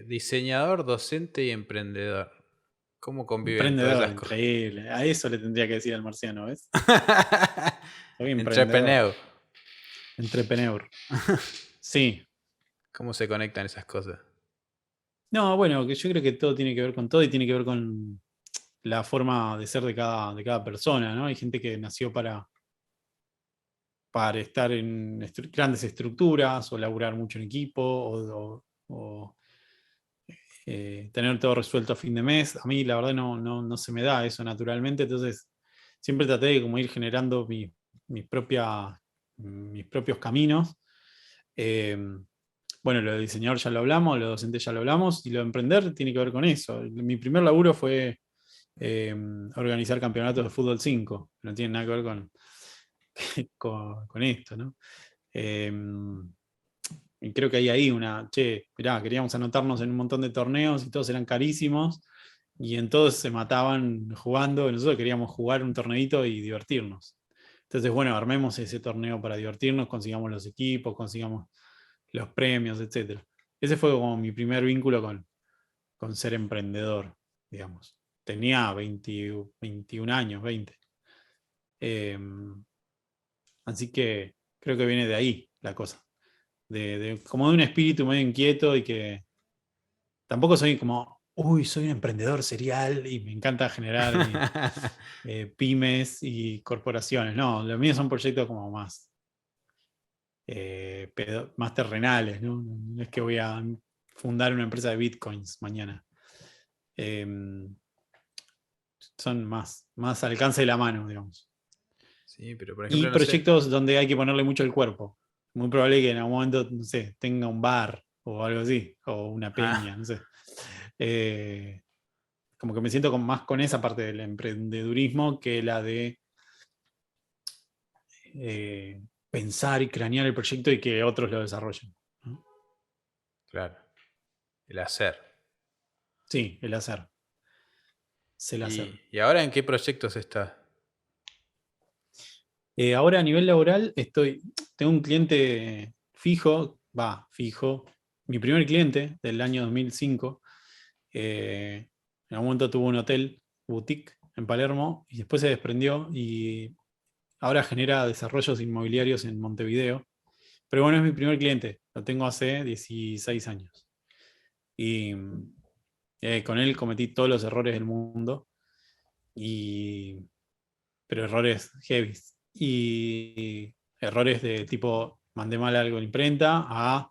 Diseñador, docente y emprendedor. ¿Cómo conviven todas Emprendedor, esas cosas? increíble. A eso le tendría que decir al marciano, ¿ves? Soy emprendedor. Entrepreneur. Entrepreneur. Sí. ¿Cómo se conectan esas cosas? No, bueno, que yo creo que todo tiene que ver con todo y tiene que ver con la forma de ser de cada persona, ¿no? Hay gente que nació para estar en grandes estructuras o laburar mucho en equipo o tener todo resuelto a fin de mes. A mí la verdad no se me da eso naturalmente, entonces siempre traté de como ir generando mis propios caminos. Eh, bueno, lo de diseñador ya lo hablamos, lo de docente ya lo hablamos, y lo de emprender tiene que ver con eso. Mi primer laburo fue eh, organizar campeonatos de fútbol 5, no tiene nada que ver con esto, ¿no? Eh, y creo que hay ahí che, mirá, queríamos anotarnos en un montón de torneos y todos eran carísimos y en todos se mataban jugando, y nosotros queríamos jugar un torneito y divertirnos. Entonces, bueno, armemos ese torneo para divertirnos, consigamos los equipos, consigamos los premios, etcétera. Ese fue como mi primer vínculo con ser emprendedor, digamos. Tenía 21 años, 20. Eh, Así que creo que viene de ahí la cosa. Como de un espíritu medio inquieto y que tampoco soy como, uy, soy un emprendedor serial y me encanta generar pymes y corporaciones. No, los míos son proyectos como más terrenales, ¿no? No es que voy a fundar una empresa de bitcoins mañana. Eh, Son más al alcance de la mano, digamos. Sí, pero por Y ejemplo, no sé. proyectos donde hay que ponerle mucho el cuerpo. Muy probable que en algún momento, no sé, tenga un bar o algo así, o una Ah, peña, no sé. Eh, Como que me siento más con esa parte del emprendedurismo que la de eh, pensar y cranear el proyecto y que otros lo desarrollen, ¿no? claro, el hacer. Sí, el hacer, es el hacer. ¿Y ahora en qué proyectos estás? Ahora a nivel laboral tengo un cliente fijo, mi primer cliente del año 2005. En algún momento tuvo un hotel boutique en Palermo y después se desprendió y ahora genera desarrollos inmobiliarios en Montevideo. Pero bueno, es mi primer cliente, lo tengo hace 16 años. Y con él cometí todos los errores del mundo, y, pero errores heavy. Y errores de tipo, mandé mal algo en imprenta, a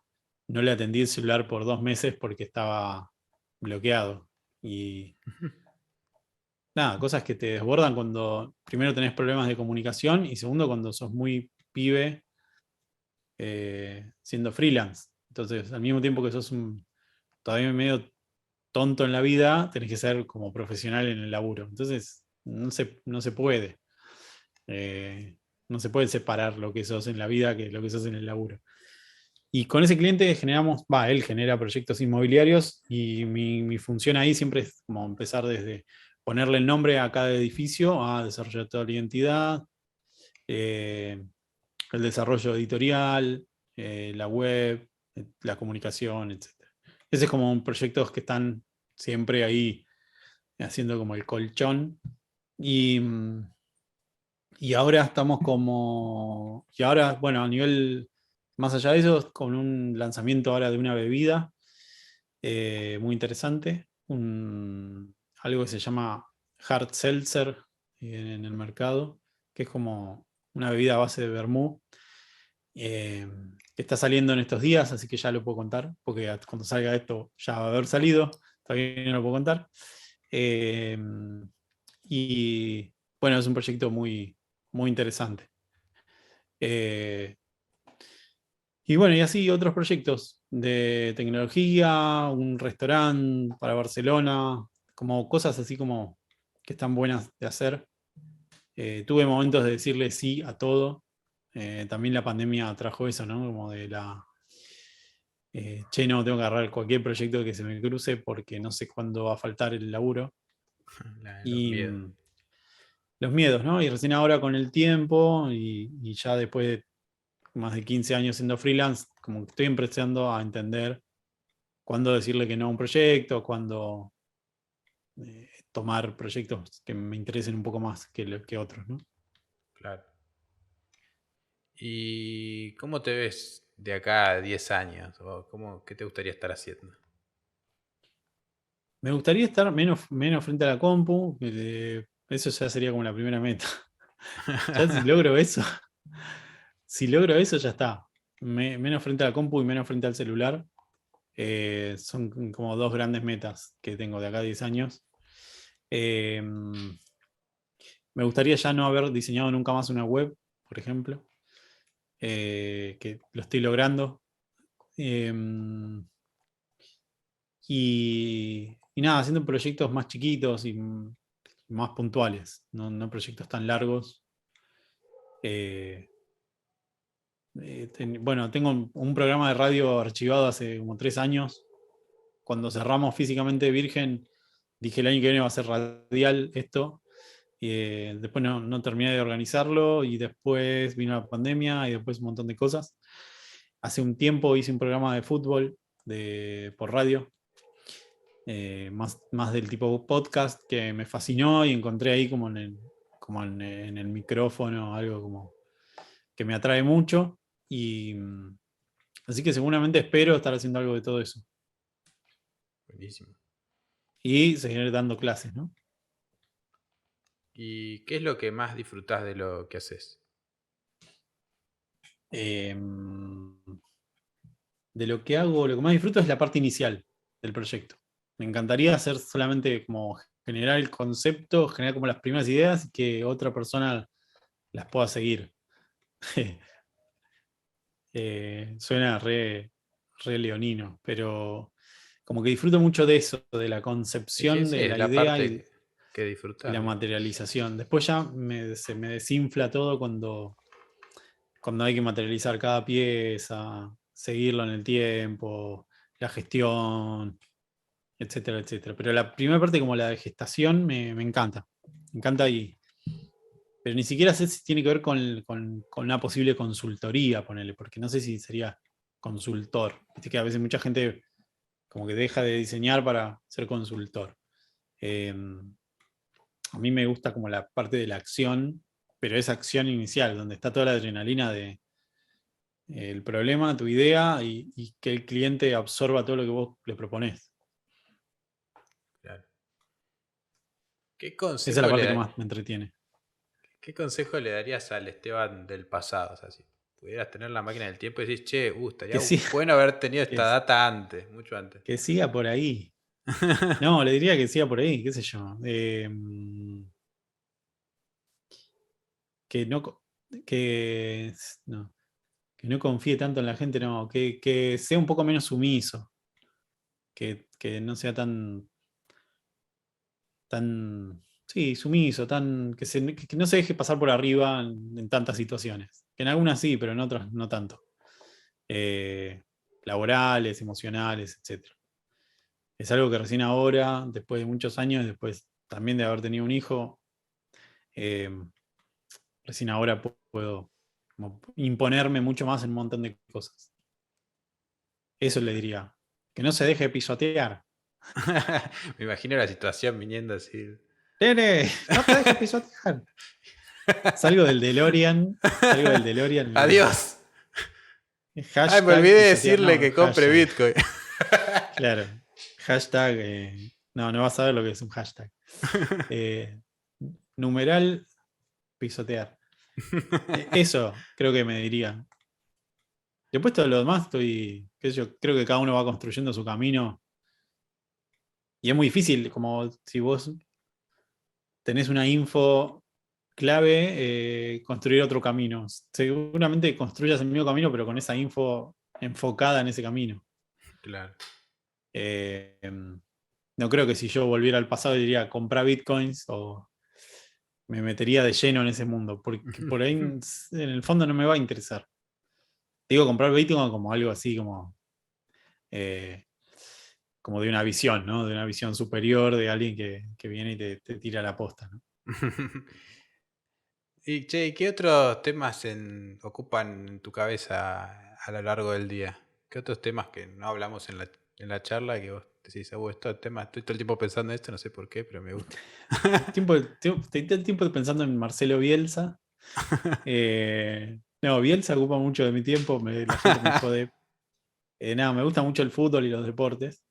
no le atendí el celular por 2 meses porque estaba bloqueado. Y nada, cosas que te desbordan cuando primero tenés problemas de comunicación y segundo cuando sos muy pibe siendo freelance. Entonces, al mismo tiempo que sos todavía medio tonto en la vida, tenés que ser como profesional en el laburo. Entonces, no se puede. No se puede separar lo que sos en la vida que lo que sos en el laburo. Y con ese cliente él genera proyectos inmobiliarios y mi función ahí siempre es como empezar desde ponerle el nombre a cada edificio, a desarrollar toda la identidad, el desarrollo editorial, la web, la comunicación, etc. Ese es como un proyectos que están siempre ahí haciendo como el colchón. Y, y ahora estamos como. Y ahora, bueno, a nivel más allá de eso, con un lanzamiento ahora de una bebida muy interesante. Algo que se llama Hard Seltzer en el mercado, que es como una bebida a base de vermú, que está saliendo en estos días, así que ya lo puedo contar, porque cuando salga esto ya va a haber salido, todavía no lo puedo contar. Eh, y bueno, es un proyecto muy, muy interesante. Eh, y bueno, y así otros proyectos de tecnología, un restaurante para Barcelona, como cosas así como que están buenas de hacer. Tuve momentos de decirle sí a todo. También la pandemia trajo eso, ¿no? Como de che, no, tengo que agarrar cualquier proyecto que se me cruce porque no sé cuándo va a faltar el laburo. Los Y miedos. los miedos, ¿no? Y recién ahora con el tiempo y ya después de más de 15 años siendo freelance, como que estoy empezando a entender cuándo decirle que no a un proyecto, cuándo tomar proyectos que me interesen un poco más que otros, ¿no? Claro. ¿Y cómo te ves de acá a 10 años? ¿O qué te gustaría estar haciendo? Me gustaría estar menos frente a la compu, eso ya sería como la primera meta. Ya si logro eso, si logro eso ya está. Menos frente a la compu y menos frente al celular. Son como dos grandes metas que tengo de acá a 10 años. Eh, Me gustaría ya no haber diseñado nunca más una web, por ejemplo, que lo estoy logrando. Eh, y nada, haciendo proyectos más chiquitos y más puntuales, no proyectos tan largos. Eh, bueno, tengo un programa de radio archivado hace como 3 años. Cuando cerramos físicamente Virgen, dije el año que viene va a ser radial esto. Después no terminé de organizarlo y después vino la pandemia y después un montón de cosas. Hace un tiempo hice un programa de fútbol por radio, más del tipo podcast, que me fascinó y encontré ahí como en el micrófono algo como que me atrae mucho. Y así que seguramente espero estar haciendo algo de todo eso. Buenísimo. Y seguir dando clases, ¿no? ¿Y qué es lo que más disfrutás de lo que haces? Eh, de lo que hago, lo que más disfruto es la parte inicial del proyecto. Me encantaría hacer solamente como generar el concepto, generar como las primeras ideas y que otra persona las pueda seguir. Suena re leonino, pero como que disfruto mucho de eso, de la Es que concepción sí, de es la la idea parte y que y disfrutás, la ¿viste? materialización. Después ya se me desinfla todo cuando hay que materializar cada pieza, seguirlo en el tiempo, la gestión, etcétera, etcétera. Pero la primera parte, como la de gestación, me encanta. Me encanta pero ni siquiera sé si tiene que ver con una posible consultoría, ponele, porque no sé si sería consultor. Viste que a veces mucha gente como que deja de diseñar para ser consultor. Eh, a mí me gusta como la parte de la acción, pero esa acción inicial, donde está toda la adrenalina de el problema, tu idea y que el cliente absorba todo lo que vos le proponés. Claro. ¿Qué Esa es la consejo le parte que da- más me entretiene. ¿Qué consejo le darías al Esteban del pasado? O sea, si pudieras tener la máquina del tiempo y decís, che, estaría Que siga, bueno haber tenido esta que, data antes, mucho antes. que siga por ahí. No, le diría que siga por ahí, qué sé yo. Que no, que, no, que no confíe tanto en la gente, no, que sea un poco menos sumiso, que no sea tan, sí, sumiso, que no se deje pasar por arriba en tantas situaciones. Que en algunas sí, pero en otras no tanto. Eh, Laborales, emocionales, etcétera. Es algo que recién ahora, después de muchos años, después también de haber tenido un hijo, eh, recién ahora puedo. como imponerme mucho más en un montón de cosas. Eso le diría. Que no se deje pisotear. Me imagino la situación viniendo así. Nene, no te dejes pisotear. Salgo del DeLorean. ¡Adiós! Hashtag Me olvidé de pisotear, decirle no, que compre hashtag. Bitcoin. Claro. Hashtag. No vas a ver lo que es un hashtag. Numeral pisotear. Eso creo que me diría. Después todo lo demás qué sé yo, creo que cada uno va construyendo su camino. Y es muy difícil, como si vos tenés una info clave, construir otro camino. Seguramente construyas el mismo camino, pero con esa info enfocada en ese camino. Claro. No creo que si yo volviera al pasado diría comprar bitcoins o me metería de lleno en ese mundo, porque por ahí en el fondo no me va a interesar. Digo comprar bitcoin como algo así como de una visión, ¿no? De una visión superior de alguien que viene y te tira la posta, ¿no? Y che, ¿qué otros temas ocupan en tu cabeza a lo largo del día? ¿Qué otros temas que no hablamos en la charla que vos decís, estos temas, estoy todo el tiempo pensando en esto, no sé por qué, pero me gusta? Estoy todo el tiempo pensando en Marcelo Bielsa. No, Bielsa ocupa mucho de mi tiempo, la gente me jode. Nada, me gusta mucho el fútbol y los deportes.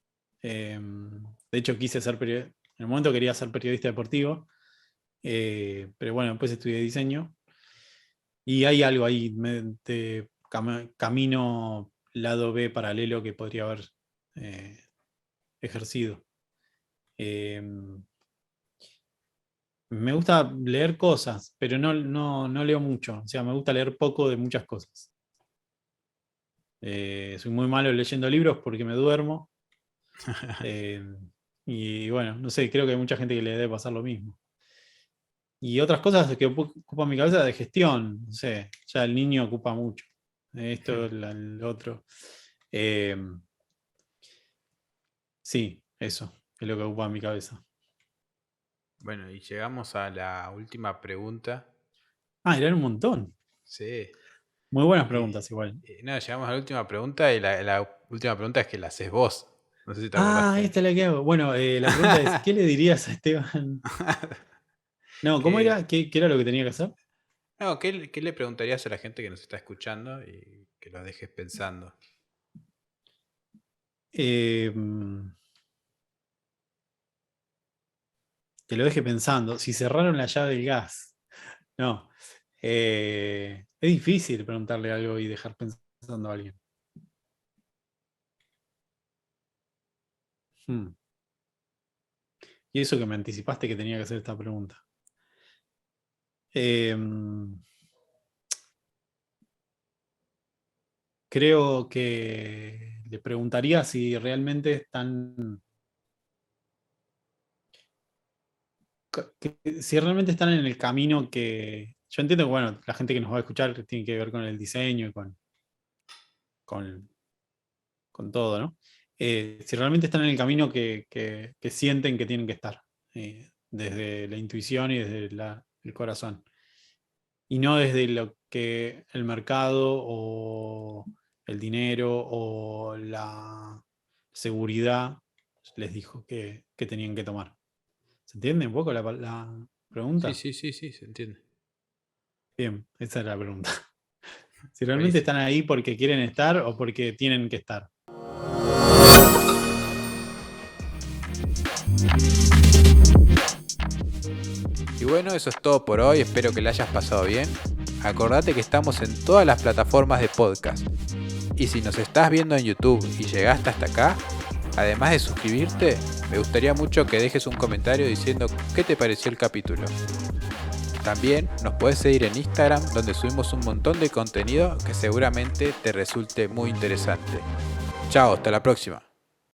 De hecho, quise ser periodista. En el momento quería ser periodista deportivo. Pero bueno, después estudié diseño. Y hay algo ahí de camino lado B paralelo que podría haber ejercido. Me gusta leer cosas, pero no leo mucho. O sea, me gusta leer poco de muchas cosas. Soy muy malo leyendo libros porque me duermo. Y bueno, no sé, creo que hay mucha gente que le debe pasar lo mismo. Y otras cosas que ocupan mi cabeza de gestión, no sé, ya el niño ocupa mucho. Esto, el otro. Sí, eso es lo que ocupa mi cabeza. Bueno, y llegamos a la última pregunta. Eran un montón. Sí. Muy buenas preguntas igual. No, llegamos a la última pregunta y la última pregunta es que la haces vos. No sé si te acordás. Esta es la que hago. Bueno, la pregunta es, ¿qué le dirías a Esteban? No, ¿cómo ¿Qué, era? ¿Qué era lo que tenía que hacer? no, ¿qué le preguntarías a la gente que nos está escuchando y que lo dejes pensando? Eh, que lo deje pensando. Si cerraron la llave del gas. No. Es difícil preguntarle algo y dejar pensando a alguien. Y eso que me anticipaste que tenía que hacer esta pregunta. Creo que le preguntaría si realmente están. Si realmente están en el camino que. Yo entiendo que, bueno, la gente que nos va a escuchar tiene que ver con el diseño y con todo, ¿no? Si realmente están en el camino que sienten que tienen que estar, desde la intuición y desde el corazón. Y no desde lo que el mercado o el dinero o la seguridad les dijo que tenían que tomar. ¿Se entiende un poco la Sí, pregunta? sí, sí, sí, se entiende. Bien, esa es la pregunta. Si realmente Buenísimo. están ahí porque quieren estar o porque tienen que estar. Y bueno, eso es todo por hoy, espero que la hayas pasado bien. Acordate que estamos en todas las plataformas de podcast. Y si nos estás viendo en YouTube y llegaste hasta acá, además de suscribirte, me gustaría mucho que dejes un comentario diciendo qué te pareció el capítulo. También nos puedes seguir en Instagram, donde subimos un montón de contenido que seguramente te resulte muy interesante. Chao, hasta la próxima.